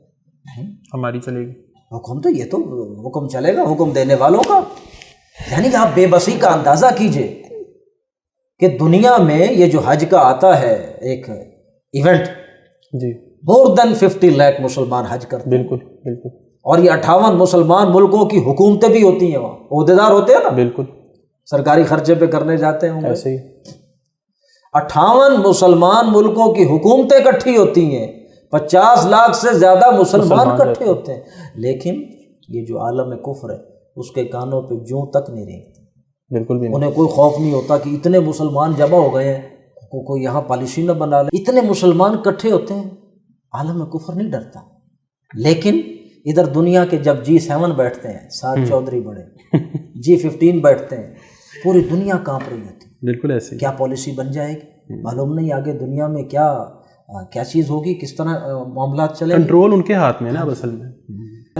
نہیں ہماری چلے گی حکم تو، یہ تو حکم چلے گا حکم دینے والوں کا. یعنی کہ آپ بے بسی کا اندازہ کیجئے کہ دنیا میں یہ جو حج کا آتا ہے ایک ایونٹ، جی مور دین 50 لاکھ مسلمان حج کرتے ہیں. بالکل بالکل. اور یہ 58 مسلمان ملکوں کی حکومتیں بھی ہوتی ہیں، وہاں عہدیدار ہوتے ہیں نا، بالکل سرکاری خرچے پہ کرنے جاتے ہیں. ایسے ہی 58 مسلمان ملکوں کی حکومتیں اکٹھی ہوتی ہیں، 50 لاکھ سے زیادہ مسلمان اکٹھے ہوتے ہیں. لیکن یہ جو عالم کفر ہے اس کے کانوں پہ جوں تک نہیں رینگتے. بالکل بھی انہیں کوئی خوف نہیں ہوتا کہ اتنے مسلمان جمع ہو گئے ہیں، کوئی یہاں پالیسی نہ بنا لے. اتنے مسلمان اکٹھے ہوتے ہیں، عالم کفر نہیں ڈرتا. لیکن ادھر دنیا کے جب G7 بیٹھتے ہیں، سعد چودھری بڑے، G15 بیٹھتے ہیں، پوری دنیا کانپ رہی ہوتی ہے. بالکل ایسے کیا پالیسی بن جائے گی معلوم نہیں، آگے دنیا میں کیا چیز ہوگی، کس طرح معاملات چلیں. کنٹرول ان کے ہاتھ میں نا اصل میں.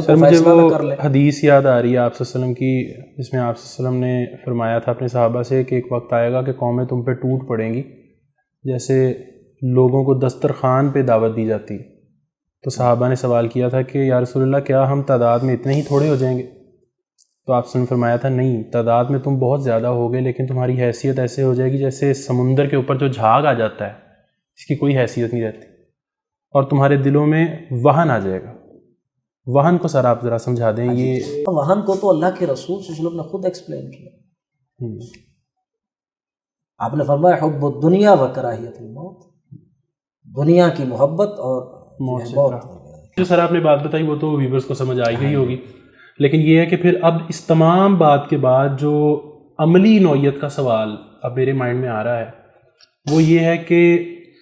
سر مجھے وہ حدیث یاد آ رہی ہے آپ صلی اللہ علیہ وسلم کی، جس میں آپ صلی اللہ علیہ وسلم نے فرمایا تھا اپنے صحابہ سے کہ ایک وقت آئے گا کہ قومیں تم پہ ٹوٹ پڑیں گی جیسے لوگوں کو دسترخوان پہ دعوت دی جاتی ہے. تو صحابہ نے سوال کیا تھا کہ یا رسول اللہ کیا ہم تعداد میں اتنے ہی تھوڑے ہو جائیں گے؟ تو آپ نے فرمایا تھا نہیں، تعداد میں تم بہت زیادہ ہوگے لیکن تمہاری حیثیت ایسے ہو جائے گی جیسے سمندر کے اوپر جو جھاگ آ جاتا ہے، اس کی کوئی حیثیت نہیں رہتی، اور تمہارے دلوں میں وہن آ جائے گا. وہن کو سر آپ ذرا سمجھا دیں. یہ وہن کو تو اللہ کے رسول صلی اللہ علیہ وسلم نے خود ایکسپلین کیا. آپ نے فرمایا حب الدنیا و کراہیت الموت، دنیا کی محبت اور موت. جو سر آپ نے بات بتائی وہ تو ویورز کو سمجھ آئی گئی ہوگی، لیکن یہ ہے کہ پھر اب اس تمام بات کے بعد جو عملی نوعیت کا سوال اب میرے مائنڈ میں آ رہا ہے وہ یہ ہے کہ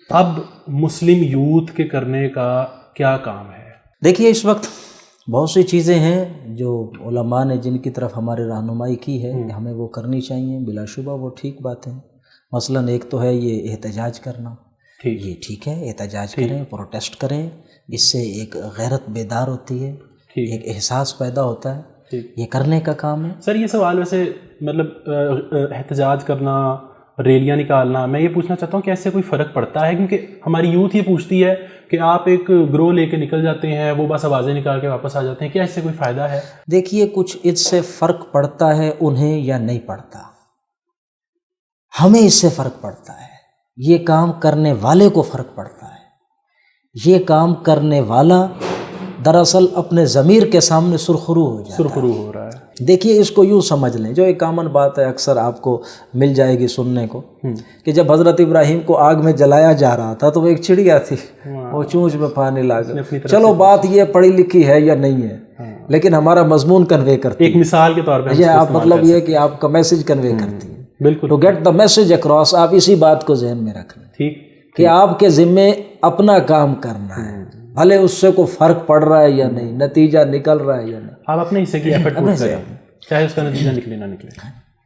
اب مسلم یوتھ کے کرنے کا کیا کام ہے؟ دیکھیے اس وقت بہت سی چیزیں ہیں جو علماء نے جن کی طرف ہمارے رہنمائی کی ہے، ہمیں وہ کرنی چاہیے، بلا شبہ وہ ٹھیک بات ہے. مثلاً ایک تو ہے یہ احتجاج کرنا، یہ ٹھیک ہے، احتجاج کریں، پروٹیسٹ کریں، اس سے ایک غیرت بیدار ہوتی ہے، ایک احساس پیدا ہوتا ہے، یہ کرنے کا کام ہے. سر یہ سوال ویسے مطلب احتجاج کرنا، ریلیاں نکالنا، میں یہ پوچھنا چاہتا ہوں کہ ایسے کوئی فرق پڑتا ہے؟ کیونکہ ہماری یوتھ یہ پوچھتی ہے کہ آپ ایک گروہ لے کے نکل جاتے ہیں، وہ بس آوازیں نکال کے واپس آ جاتے ہیں، کیا اس سے کوئی فائدہ ہے؟ دیکھیے کچھ اس سے فرق پڑتا ہے انہیں یا نہیں پڑتا، ہمیں اس سے فرق پڑتا ہے. یہ کام کرنے والے کو فرق پڑتا ہے. یہ کام کرنے والا دراصل اپنے ضمیر کے سامنے سرخرو ہو جاتا ہے. سرخرو ہو رہا ہے. دیکھیے اس کو یوں سمجھ لیں، جو ایک کامن بات ہے اکثر آپ کو مل جائے گی سننے کو، کہ جب حضرت ابراہیم کو آگ میں جلایا جا رہا تھا تو وہ ایک چڑیا تھی، وہ چونچ میں پانی لا کر، چلو بات یہ پڑھی لکھی ہے یا نہیں ہے لیکن ہمارا مضمون کنوے کرتی ہے. ایک مثال کے طور پہ یہ آپ مطلب یہ کہ آپ کا میسج کنوے کرتی ہے. بالکل. To get the message across, آپ اسی بات کو ذہن میں رکھ لیں ٹھیک کہ آپ کے ذمے اپنا کام کرنا ہے، بھلے اس سے کوئی فرق پڑ رہا ہے یا نہیں، نتیجہ نکل رہا ہے یا نہیں، آپ اپنے حصے کی ایفرٹ پٹ کریں چاہے اس کا نتیجہ نکلے نہ نکلے.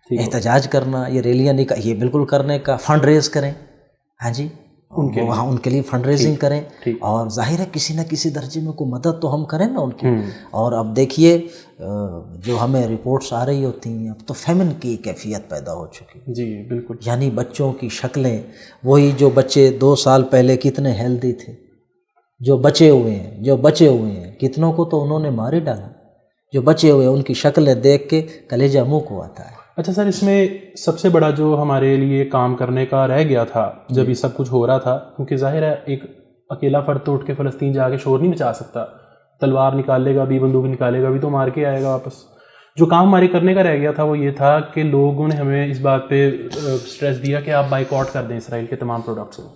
احتجاج کرنا، یہ ریلیاں یہ بالکل کرنے کا، فنڈ ریز کریں، ہاں جی وہاں ان کے لیے فنڈ ریزنگ کریں، اور ظاہر ہے کسی نہ کسی درجے میں کوئی مدد تو ہم کریں نا ان کی. اور اب دیکھیے جو ہمیں رپورٹس آ رہی ہوتی ہیں، اب تو فیمن کی کیفیت پیدا ہو چکی. جی بالکل. یعنی بچوں کی شکلیں وہی جو بچے 2 سال پہلے کتنے ہیلدی تھے، جو بچے ہوئے ہیں کتنوں کو تو انہوں نے مار ہی ڈالا. جو بچے ہوئے ان کی شکلیں دیکھ کے کلیجہ منہ کو آتا ہے. اچھا سر، اس میں سب سے بڑا جو ہمارے لیے کام کرنے کا رہ گیا تھا جب یہ سب کچھ ہو رہا تھا، کیونکہ ظاہر ہے ایک اکیلا فرد تو اٹھ کے فلسطین جا کے شور نہیں مچا سکتا، تلوار نکالے گا بھی، بندوق نکالے گا بھی تو مار کے آئے گا واپس. جو کام ہمارے کرنے کا رہ گیا تھا وہ یہ تھا کہ لوگوں نے ہمیں اس بات پہ سٹریس دیا کہ آپ بائیک آؤٹ کر دیں اسرائیل کے تمام پروڈکٹس کو.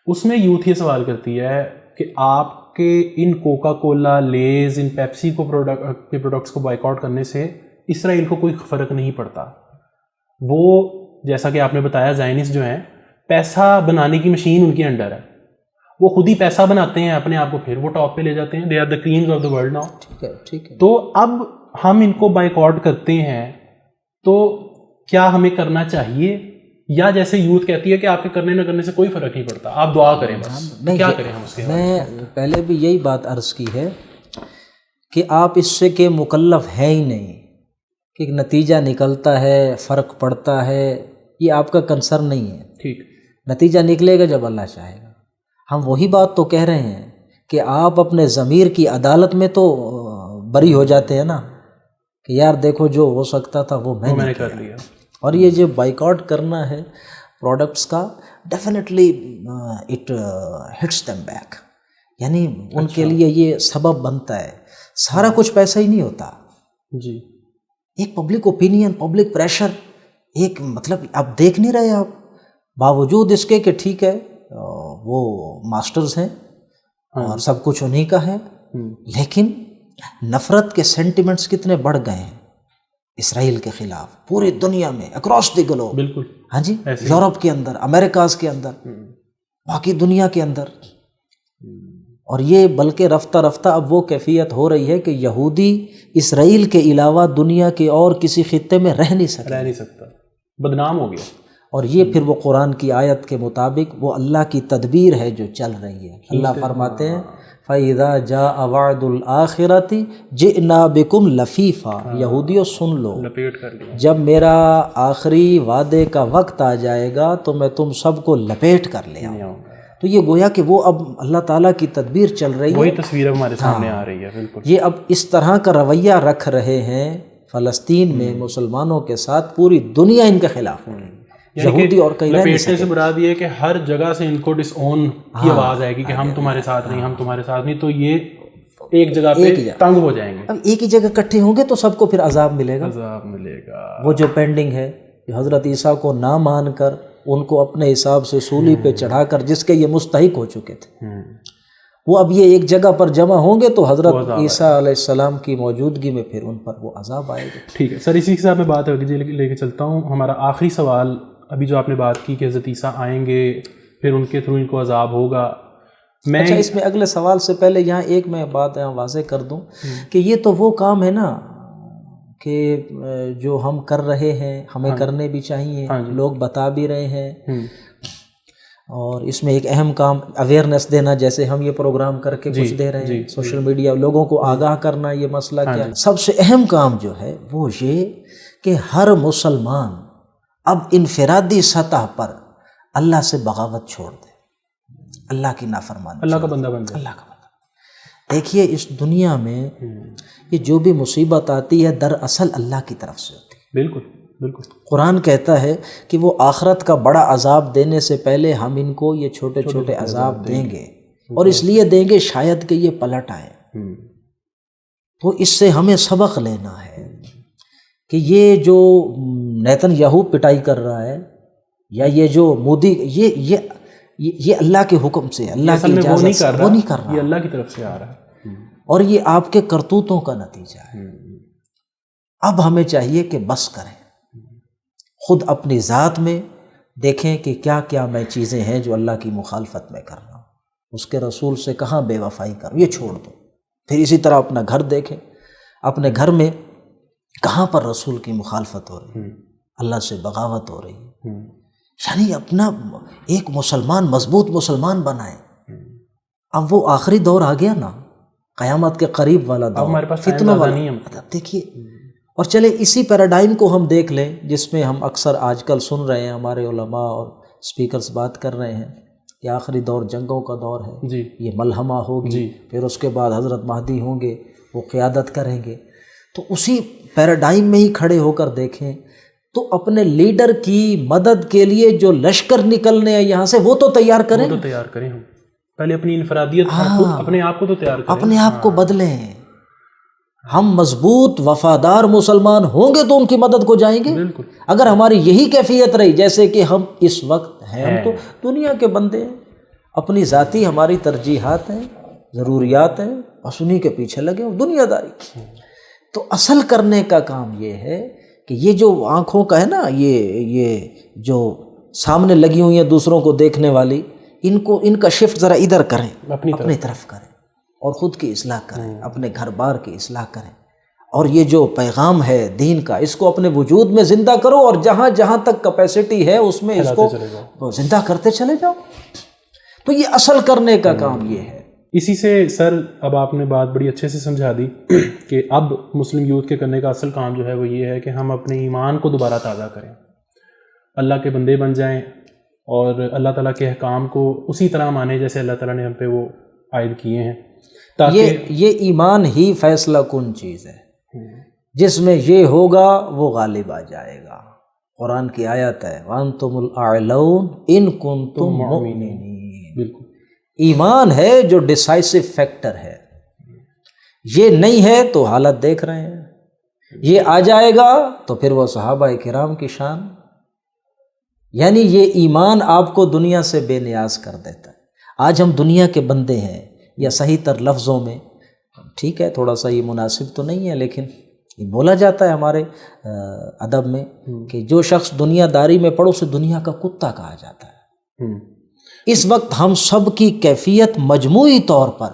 اس میں یوتھ یہ سوال کرتی ہے کہ آپ کے ان کوکا کولا، لیز، ان پیپسی کو پروڈکٹس کو بائیک آؤٹ کرنے سے اسرائیل کو کوئی فرق نہیں پڑتا. وہ جیسا کہ آپ نے بتایا زائنسٹ جو ہیں، پیسہ بنانے کی مشین ان کے انڈر ہے، وہ خود ہی پیسہ بناتے ہیں اپنے آپ کو، پھر وہ ٹاپ پہ لے جاتے ہیں. They are the cranes of the world now. ٹھیک ہے. تو اب ہم ان کو بائیک آؤٹ کرتے ہیں تو کیا ہمیں کرنا چاہیے، یا جیسے یوتھ کہتی ہے کہ آپ کے کرنے نہ کرنے سے کوئی فرق نہیں پڑتا، آپ دعا کریں بس، کیا کریں ہم اس کے؟ میں پہلے بھی یہی بات عرض کی ہے کہ آپ اس سے کہ مکلف ہے ہی نہیں، کہ نتیجہ نکلتا ہے، فرق پڑتا ہے، یہ آپ کا کنسرن نہیں ہے. ٹھیک. نتیجہ نکلے گا جب اللہ چاہے گا. ہم وہی بات تو کہہ رہے ہیں کہ آپ اپنے ضمیر کی عدالت میں تو بری ہو جاتے ہیں نا، کہ یار دیکھو جو ہو سکتا تھا وہ میں نے کر لیا. اور یہ جو بائیک آؤٹ کرنا ہے پروڈکٹس کا، definitely it hits them back, یعنی ان کے لیے یہ سبب بنتا ہے. سارا کچھ پیسہ ہی نہیں ہوتا جی. ایک پبلک اوپینین، پبلک پریشر، ایک مطلب آپ دیکھ نہیں رہے آپ، باوجود اس کے کہ ٹھیک ہے وہ ماسٹرز ہیں اور سب کچھ انہی کا ہے، لیکن نفرت کے سینٹیمنٹس کتنے بڑھ گئے ہیں اسرائیل کے خلاف پوری دنیا میں، اکراس دی گلوب. بالکل. ہاں جی، یورپ کے اندر، امریکاز کے اندر، باقی دنیا کے اندر. اور یہ بلکہ رفتہ رفتہ اب وہ کیفیت ہو رہی ہے کہ یہودی اسرائیل کے علاوہ دنیا کے اور کسی خطے میں رہ نہیں سکتا، بدنام ہو گیا. اور یہ پھر وہ قرآن کی آیت کے مطابق وہ اللہ کی تدبیر ہے جو چل رہی ہے. اللہ فرماتے ہیں فَإِذَا جَاءَ وَعْدُ الْآخِرَةِ جِئْنَا بِكُمْ لَفِيفًا. یہودیوں سن لو، لپیٹ کر لیا. جب میرا آخری وعدے کا وقت آ جائے گا تو میں تم سب کو لپیٹ کر لے آؤں گا. تو یہ گویا کہ وہ اب اللہ تعالیٰ کی تدبیر چل رہی ہے، وہی تصویر ہمارے سامنے آ رہی ہے. بالکل. یہ اب اس طرح کا رویہ رکھ رہے ہیں فلسطین میں مسلمانوں کے ساتھ، پوری دنیا ان کے خلاف ہے. یہودی اور کہیں لپیٹنے سے مراد یہ ہے کہ ہر جگہ سے ان کو ڈس اون کی آواز آئے گی کہ ہم تمہارے ساتھ نہیں، ہم تمہارے ساتھ نہیں، تو یہ ایک جگہ پہ تنگ ہو جائیں گے. اب ایک ہی جگہ اکٹھے ہوں گے تو سب کو پھر عذاب ملے گا. وہ جو پینڈنگ ہے جو حضرت عیسیٰ کو نہ مان کر ان کو اپنے حساب سے سولی پہ چڑھا کر جس کے یہ مستحق ہو چکے تھے، وہ اب یہ ایک جگہ پر جمع ہوں گے تو حضرت عیسیٰ علیہ السلام کی موجودگی میں پھر ان پر وہ عذاب آئے گا. ٹھیک ہے سر، اسی کے ساتھ میں بات لے کے چلتا ہوں. ہمارا آخری سوال ابھی جو آپ نے بات کی کہ حضرت عیسیٰ آئیں گے پھر ان کے تھرو ان کو عذاب ہوگا. اچھا، اس میں اگلے سوال سے پہلے یہاں ایک میں بات یہاں واضح کر دوں کہ یہ تو وہ کام ہے نا کہ جو ہم کر رہے ہیں، ہمیں کرنے بھی چاہیے، لوگ بتا بھی رہے ہیں. اور اس میں ایک اہم کام اویئرنیس دینا، جیسے ہم یہ پروگرام کر کے کچھ دے رہے ہیں، سوشل میڈیا لوگوں کو آگاہ کرنا، یہ مسئلہ کیا ہے. سب سے اہم کام جو ہے وہ یہ کہ ہر مسلمان اب انفرادی سطح پر اللہ سے بغاوت چھوڑ دے، اللہ کی نافرمانی، اللہ کا بندہ بن جائے. اللہ کا بندہ. دیکھیے اس دنیا میں یہ جو بھی مصیبت آتی ہے دراصل اللہ کی طرف سے ہوتی ہے. بالکل بالکل. قرآن کہتا ہے کہ وہ آخرت کا بڑا عذاب دینے سے پہلے ہم ان کو یہ چھوٹے چھوٹے عذاب دیں گے، اور اس لیے دیں گے شاید کہ یہ پلٹ آئے. تو اس سے ہمیں سبق لینا ہے کہ یہ جو نیتن یاہو پٹائی کر رہا ہے، یا یہ جو مودی، یہ اللہ کے حکم سے، اللہ کی اجازت سے وہ نہیں کر رہا، یہ اللہ کی طرف سے آ رہا ہے، اور یہ آپ کے کرتوتوں کا نتیجہ ہے. اب ہمیں چاہیے کہ بس کریں، خود اپنی ذات میں دیکھیں کہ کیا کیا میں چیزیں ہیں جو اللہ کی مخالفت میں کر رہا ہوں، اس کے رسول سے کہاں بے وفائی کروں، یہ چھوڑ دو. پھر اسی طرح اپنا گھر دیکھیں، اپنے گھر میں کہاں پر رسول کی مخالفت ہو رہی ہے، اللہ سے بغاوت ہو رہی ہے. یعنی اپنا ایک مسلمان، مضبوط مسلمان بنائیں. اب وہ آخری دور آ گیا نا، قیامت کے قریب والا دور، فتنوں والا. دیکھیے، اور چلے اسی پیراڈائم کو ہم دیکھ لیں جس میں ہم اکثر آج کل سن رہے ہیں، ہمارے علماء اور اسپیکرز بات کر رہے ہیں کہ آخری دور جنگوں کا دور ہے، جی، یہ ملحمہ ہوگی، جی، پھر اس کے بعد حضرت مہدی ہوں گے، وہ قیادت کریں گے. تو اسی پیراڈائم میں ہی کھڑے ہو کر دیکھیں تو اپنے لیڈر کی مدد کے لیے جو لشکر نکلنے ہیں یہاں سے، وہ تو تیار کریں، وہ تو تیار کریں. ہم پہلے اپنی انفرادیت، اپنے آپ کو تو تیار کریں، اپنے آپ کو بدلیں. ہم مضبوط وفادار مسلمان ہوں گے تو ان کی مدد کو جائیں گے. بالکل. اگر ہماری یہی کیفیت رہی جیسے کہ ہم اس وقت ہیں، ہم تو دنیا کے بندے ہیں، اپنی ذاتی ہماری ترجیحات ہیں، ضروریات ہیں، بس انہی کے پیچھے لگے ہوں، دنیا داری. تو اصل کرنے کا کام یہ ہے کہ یہ جو آنکھوں کا ہے نا، یہ جو سامنے لگی ہوئی ہیں دوسروں کو دیکھنے والی، ان کا شفٹ ذرا ادھر کریں، اپنی طرف کریں، اور خود کی اصلاح کریں، اپنے گھر بار کی اصلاح کریں. اور یہ جو پیغام ہے دین کا، اس کو اپنے وجود میں زندہ کرو، اور جہاں جہاں تک کیپیسٹی ہے اس میں اس کو زندہ کرتے چلے جاؤ. تو یہ اصل کرنے کا کام یہ ہے. اسی سے سر، اب آپ نے بات بڑی اچھے سے سمجھا دی کہ اب مسلم یوتھ کے کرنے کا اصل کام جو ہے وہ یہ ہے کہ ہم اپنے ایمان کو دوبارہ تازہ کریں، اللہ کے بندے بن جائیں، اور اللہ تعالیٰ کے احکام کو اسی طرح مانیں جیسے اللہ تعالیٰ نے ہم پہ وہ عائد کیے ہیں. یہ ایمان ہی فیصلہ کن چیز ہے، جس میں یہ ہوگا وہ غالب آ جائے گا. قرآن کی آیت ہے وَأَنْتُمُ الْأَعْلَوْنَ إِن كُنتُم مُؤْمِنِينَ. بالکل، ایمان ہے جو ڈیسائسو فیکٹر ہے. یہ نہیں ہے تو حالت دیکھ رہے ہیں، یہ آ جائے گا تو پھر وہ صحابہ کرام کی شان. یعنی یہ ایمان آپ کو دنیا سے بے نیاز کر دیتا ہے. آج ہم دنیا کے بندے ہیں، یا صحیح تر لفظوں میں، ٹھیک ہے تھوڑا سا یہ مناسب تو نہیں ہے لیکن یہ بولا جاتا ہے ہمارے ادب میں کہ جو شخص دنیا داری میں پڑو اسے دنیا کا کتا کہا جاتا ہے. اس وقت ہم سب کی کیفیت مجموعی طور پر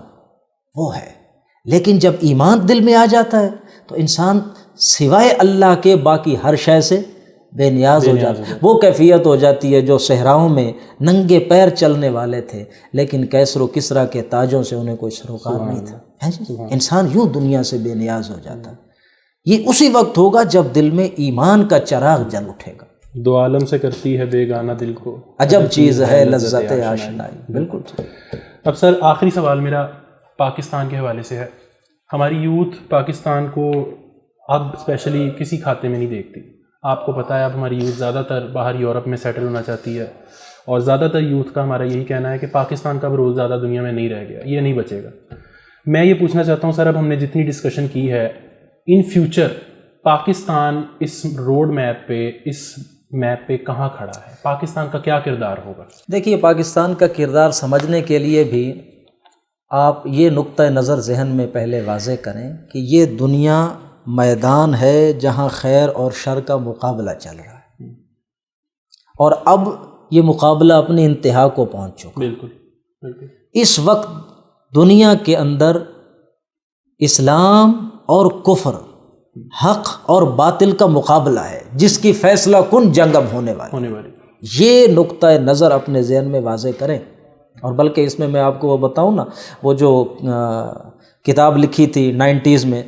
وہ ہے، لیکن جب ایمان دل میں آ جاتا ہے تو انسان سوائے اللہ کے باقی ہر شے سے بے نیاز ہو جاتا ہے. وہ کیفیت ہو جاتی ہے جو صحراؤں میں ننگے پیر چلنے والے تھے لیکن کیسر و کسریٰ کے تاجوں سے انہیں کوئی سروکار نہیں تھا. انسان یوں دنیا سے بے نیاز ہو جاتا. یہ اسی وقت ہوگا جب دل میں ایمان کا چراغ جل اٹھے گا. دو عالم سے کرتی ہے بیگانہ دل کو عجب چیز ہے لذت آشنائی. بالکل. اب سر آخری سوال میرا پاکستان کے حوالے سے ہے. ہماری یوتھ پاکستان کو اب اسپیشلی کسی کھاتے میں نہیں دیکھتی. آپ کو پتہ ہے اب ہماری یوتھ زیادہ تر باہر یورپ میں سیٹل ہونا چاہتی ہے، اور زیادہ تر یوتھ کا ہمارا یہی کہنا ہے کہ پاکستان کا رول زیادہ دنیا میں نہیں رہ گیا، یہ نہیں بچے گا. میں یہ پوچھنا چاہتا ہوں سر، اب ہم نے جتنی ڈسکشن کی ہے، ان فیوچر پاکستان اس روڈ میپ پہ، اس میپ پہ کہاں کھڑا ہے؟ پاکستان کا کیا کردار ہوگا؟ دیکھیے، پاکستان کا کردار سمجھنے کے لیے بھی آپ یہ نقطۂ نظر ذہن میں پہلے واضح کریں کہ یہ دنیا میدان ہے جہاں خیر اور شر کا مقابلہ چل رہا ہے، اور اب یہ مقابلہ اپنی انتہا کو پہنچ چکا. بالکل. اس وقت دنیا کے اندر اسلام اور کفر، حق اور باطل کا مقابلہ ہے جس کی فیصلہ کن جنگ اب ہونے والی. یہ نقطۂ نظر اپنے ذہن میں واضح کریں. اور بلکہ اس میں آپ کو وہ بتاؤں نا، وہ جو کتاب لکھی تھی 90s میں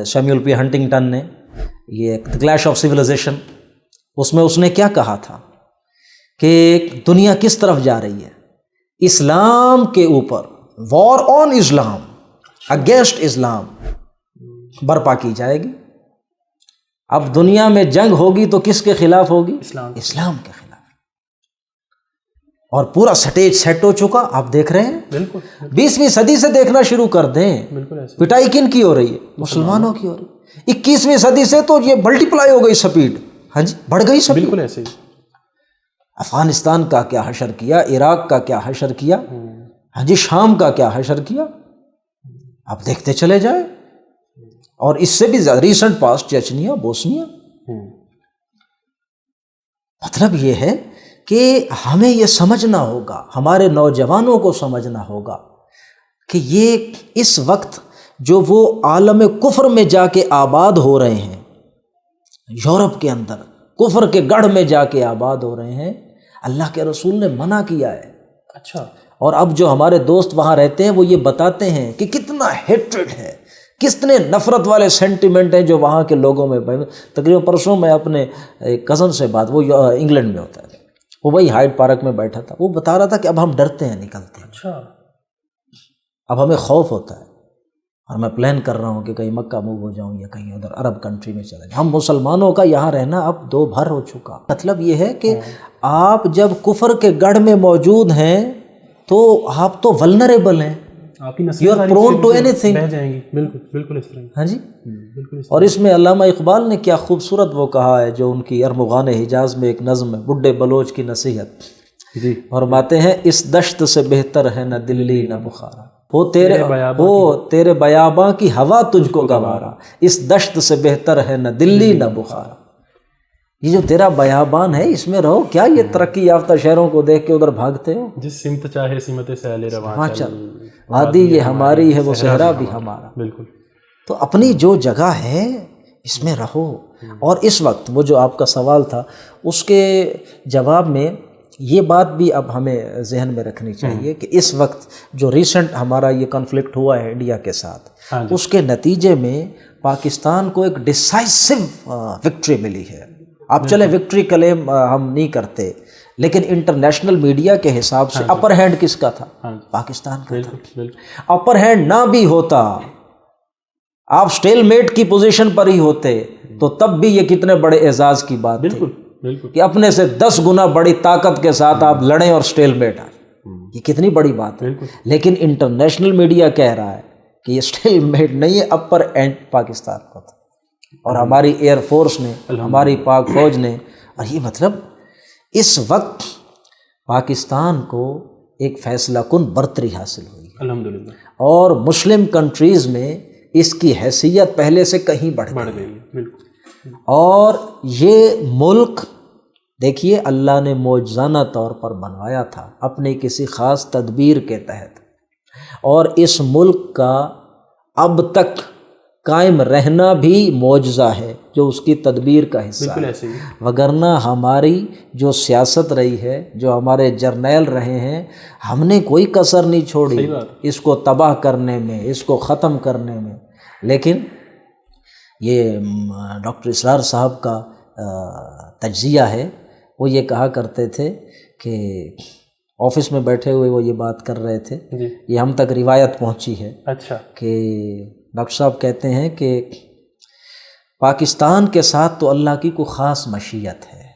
سیموئل پی ہنٹنگٹن نے، یہ کلیش آف سویلائزیشن، اس میں اس نے کیا کہا تھا کہ دنیا کس طرف جا رہی ہے؟ اسلام کے اوپر، وار آن اسلام، اگینسٹ اسلام برپا کی جائے گی. اب دنیا میں جنگ ہوگی تو کس کے خلاف ہوگی؟ اسلام کے خلاف. اور پورا سٹیج سیٹ ہو چکا، آپ دیکھ رہے ہیں. بالکل 20ویں صدی سے دیکھنا شروع کر دیں، پٹائی کن کی ہو رہی ہے؟ مسلمانوں کی ہو رہی ہے. 21ویں صدی سے تو یہ ملٹیپلائی ہو گئی سپیڈ، ہاں جی بڑھ گئی سپیڈ. بالکل ایسے ہی. افغانستان کا کیا حشر کیا، عراق کا کیا حشر کیا، ہاں جی شام کا کیا حشر کیا، آپ دیکھتے چلے جائیں. اور اس سے بھی زیادہ ریسنٹ پاسٹ چچنیا، بوسنیا. مطلب یہ ہے کہ ہمیں یہ سمجھنا ہوگا، ہمارے نوجوانوں کو سمجھنا ہوگا کہ یہ اس وقت جو وہ عالم کفر میں جا کے آباد ہو رہے ہیں، یورپ کے اندر کفر کے گڑھ میں جا کے آباد ہو رہے ہیں، اللہ کے رسول نے منع کیا ہے. اچھا. اور اب جو ہمارے دوست وہاں رہتے ہیں وہ یہ بتاتے ہیں کہ کتنا ہیٹریڈ ہے، کتنے نفرت والے سینٹیمنٹ ہیں جو وہاں کے لوگوں میں. تقریباً پرسوں میں اپنے ایک کزن سے بات، وہ انگلینڈ میں ہوتا ہے، وہ وہی ہائیڈ پارک میں بیٹھا تھا، وہ بتا رہا تھا کہ اب ہم ڈرتے ہیں نکلتے ہیں. اچھا. اب ہمیں خوف ہوتا ہے، اور میں پلان کر رہا ہوں کہ کہیں مکہ موو ہو جاؤں یا کہیں ادھر عرب کنٹری میں چلا جاؤں. ہم مسلمانوں کا یہاں رہنا اب دو بھر ہو چکا. مطلب یہ ہے کہ آپ جب کفر کے گڑھ میں موجود ہیں تو آپ تو ولنریبل ہیں، آپ کی یو آر پرون ٹو اینی تھنگ. بہ جائیں گی. بالکل بالکل اس طرح. ہاں جی. بالکل. اور اس میں علامہ اقبال نے کیا خوبصورت وہ کہا ہے، جو ان کی ارمغان حجاز میں ایک نظم ہے، بڈھے بلوچ کی نصیحت. جی. فرماتے ہیں اس دشت سے بہتر ہے نہ دلی نہ بخارا، وہ تیرے بیاباں کی ہوا تجھ کو گوارا، اس دشت سے بہتر ہے نہ دلی نہ بخارا. یہ جو تیرا بیابان ہے اس میں رہو، کیا یہ ترقی یافتہ شہروں کو دیکھ کے ادھر بھاگتے ہو؟ جس سمت چاہے سمت سیل رواں چل، وادی یہ ہماری ہے وہ صحرا بھی ہمارا. بالکل. تو اپنی جو جگہ ہے اس میں رہو. اور اس وقت وہ جو آپ کا سوال تھا اس کے جواب میں یہ بات بھی اب ہمیں ذہن میں رکھنی چاہیے کہ اس وقت جو ریسنٹ ہمارا یہ کنفلکٹ ہوا ہے انڈیا کے ساتھ، اس کے نتیجے میں پاکستان کو ایک ڈیسائسو وکٹری ملی ہے. آپ چلیں وکٹری کلیم ہم نہیں کرتے، لیکن انٹرنیشنل میڈیا کے حساب سے اپر ہینڈ کس کا تھا؟ پاکستان کا تھا. اپر ہینڈ نہ بھی ہوتا، آپ سٹیل میٹ کی پوزیشن پر ہی ہوتے تو تب بھی یہ کتنے بڑے اعزاز کی بات تھی کہ اپنے سے 10 گنا بڑی طاقت کے ساتھ آپ لڑیں اور سٹیل میٹ آئے. یہ کتنی بڑی بات ہے. لیکن انٹرنیشنل میڈیا کہہ رہا ہے کہ یہ سٹیل میٹ نہیں ہے، اپر اینڈ پاکستان کو تھا. اور ہماری ایئر فورس نے، ہماری پاک فوج نے، اور یہ مطلب اس وقت پاکستان کو ایک فیصلہ کن برتری حاصل ہوئی ہے الحمدللہ. اور مسلم کنٹریز میں اس کی حیثیت پہلے سے کہیں بڑھ گئی. بالکل. اور یہ ملک دیکھیے اللہ نے معجزانہ طور پر بنوایا تھا اپنے کسی خاص تدبیر کے تحت، اور اس ملک کا اب تک قائم رہنا بھی معجزہ ہے جو اس کی تدبیر کا حصہ ہے. وگرنہ ہماری جو سیاست رہی ہے، جو ہمارے جرنیل رہے ہیں، ہم نے کوئی کسر نہیں چھوڑی اس کو تباہ کرنے میں، اس کو ختم کرنے میں. لیکن یہ ڈاکٹر اسرار صاحب کا تجزیہ ہے، وہ یہ کہا کرتے تھے کہ آفس میں بیٹھے ہوئے وہ یہ بات کر رہے تھے، یہ ہم تک روایت پہنچی ہے. اچھا. کہ ڈاکٹر صاحب کہتے ہیں کہ پاکستان کے ساتھ تو اللہ کی کوئی خاص مشیت ہے،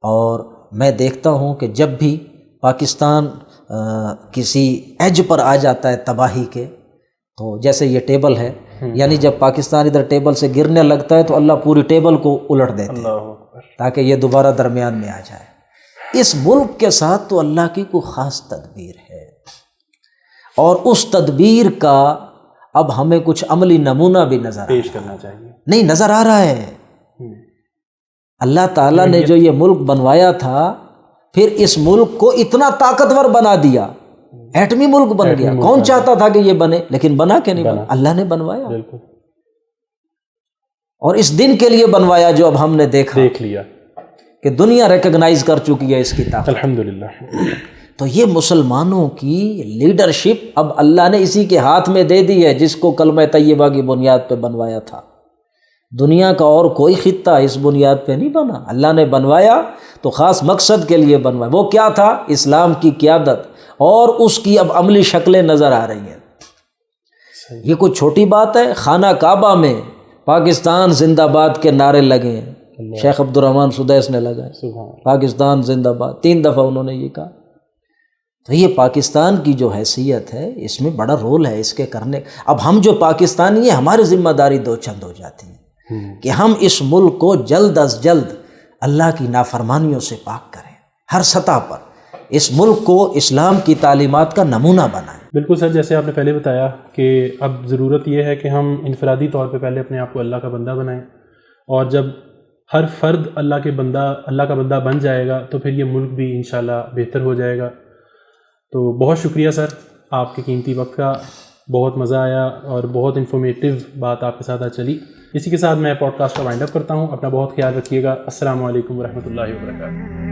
اور میں دیکھتا ہوں کہ جب بھی پاکستان کسی ایج پر آ جاتا ہے تباہی کے، تو جیسے یہ ٹیبل ہے، یعنی جب پاکستان ادھر ٹیبل سے گرنے لگتا ہے تو اللہ پوری ٹیبل کو الٹ دیتے ہیں تاکہ یہ دوبارہ درمیان میں آ جائے. اس ملک کے ساتھ تو اللہ کی کوئی خاص تدبیر ہے، اور اس تدبیر کا اب ہمیں کچھ عملی نمونہ بھی نظر پیش کرنا چاہیے. نہیں نظر آ رہا ہے. اللہ تعالیٰ نے جو یہ ملک بنوایا تھا، پھر اس ملک کو اتنا طاقتور بنا دیا، ایٹمی ملک بن گیا. کون چاہتا تھا کہ یہ بنے؟ لیکن بنا کہ نہیں بنا؟ اللہ نے بنوایا. اور اس دن کے لیے بنوایا جو اب ہم نے دیکھ لیا کہ دنیا ریکگنائز کر چکی ہے اس کی طاقت الحمدللہ. تو یہ مسلمانوں کی لیڈرشپ اب اللہ نے اسی کے ہاتھ میں دے دی ہے جس کو کلمہ طیبہ کی بنیاد پہ بنوایا تھا. دنیا کا اور کوئی خطہ اس بنیاد پہ نہیں بنا. اللہ نے بنوایا تو خاص مقصد کے لیے بنوایا. وہ کیا تھا؟ اسلام کی قیادت، اور اس کی اب عملی شکلیں نظر آ رہی ہیں. یہ کوئی چھوٹی بات ہے؟ خانہ کعبہ میں پاکستان زندہ باد کے نعرے لگے ہیں، شیخ عبد الرحمن سدیس نے لگائے، پاکستان زندہ باد 3 دفعہ انہوں نے یہ کہا۔ تو یہ پاکستان کی جو حیثیت ہے اس میں بڑا رول ہے اس کے کرنے۔ اب ہم جو پاکستانی ہیں ہماری ذمہ داری دو چند ہو جاتی ہے کہ ہم اس ملک کو جلد از جلد اللہ کی نافرمانیوں سے پاک کریں، ہر سطح پر اس ملک کو اسلام کی تعلیمات کا نمونہ بنائیں۔ بالکل سر، جیسے آپ نے پہلے بتایا کہ اب ضرورت یہ ہے کہ ہم انفرادی طور پہ پہلے اپنے آپ کو اللہ کا بندہ بنائیں، اور جب ہر فرد اللہ کا بندہ بن جائے گا تو پھر یہ ملک بھی انشاءاللہ بہتر ہو جائے گا۔ تو بہت شکریہ سر آپ کے قیمتی وقت کا، بہت مزہ آیا اور بہت انفارمیٹیو بات آپ کے ساتھ چلی۔ اسی کے ساتھ میں پوڈ کاسٹ کا وائنڈ اپ کرتا ہوں۔ اپنا بہت خیال رکھیے گا۔ السلام علیکم ورحمۃ اللہ وبرکاتہ۔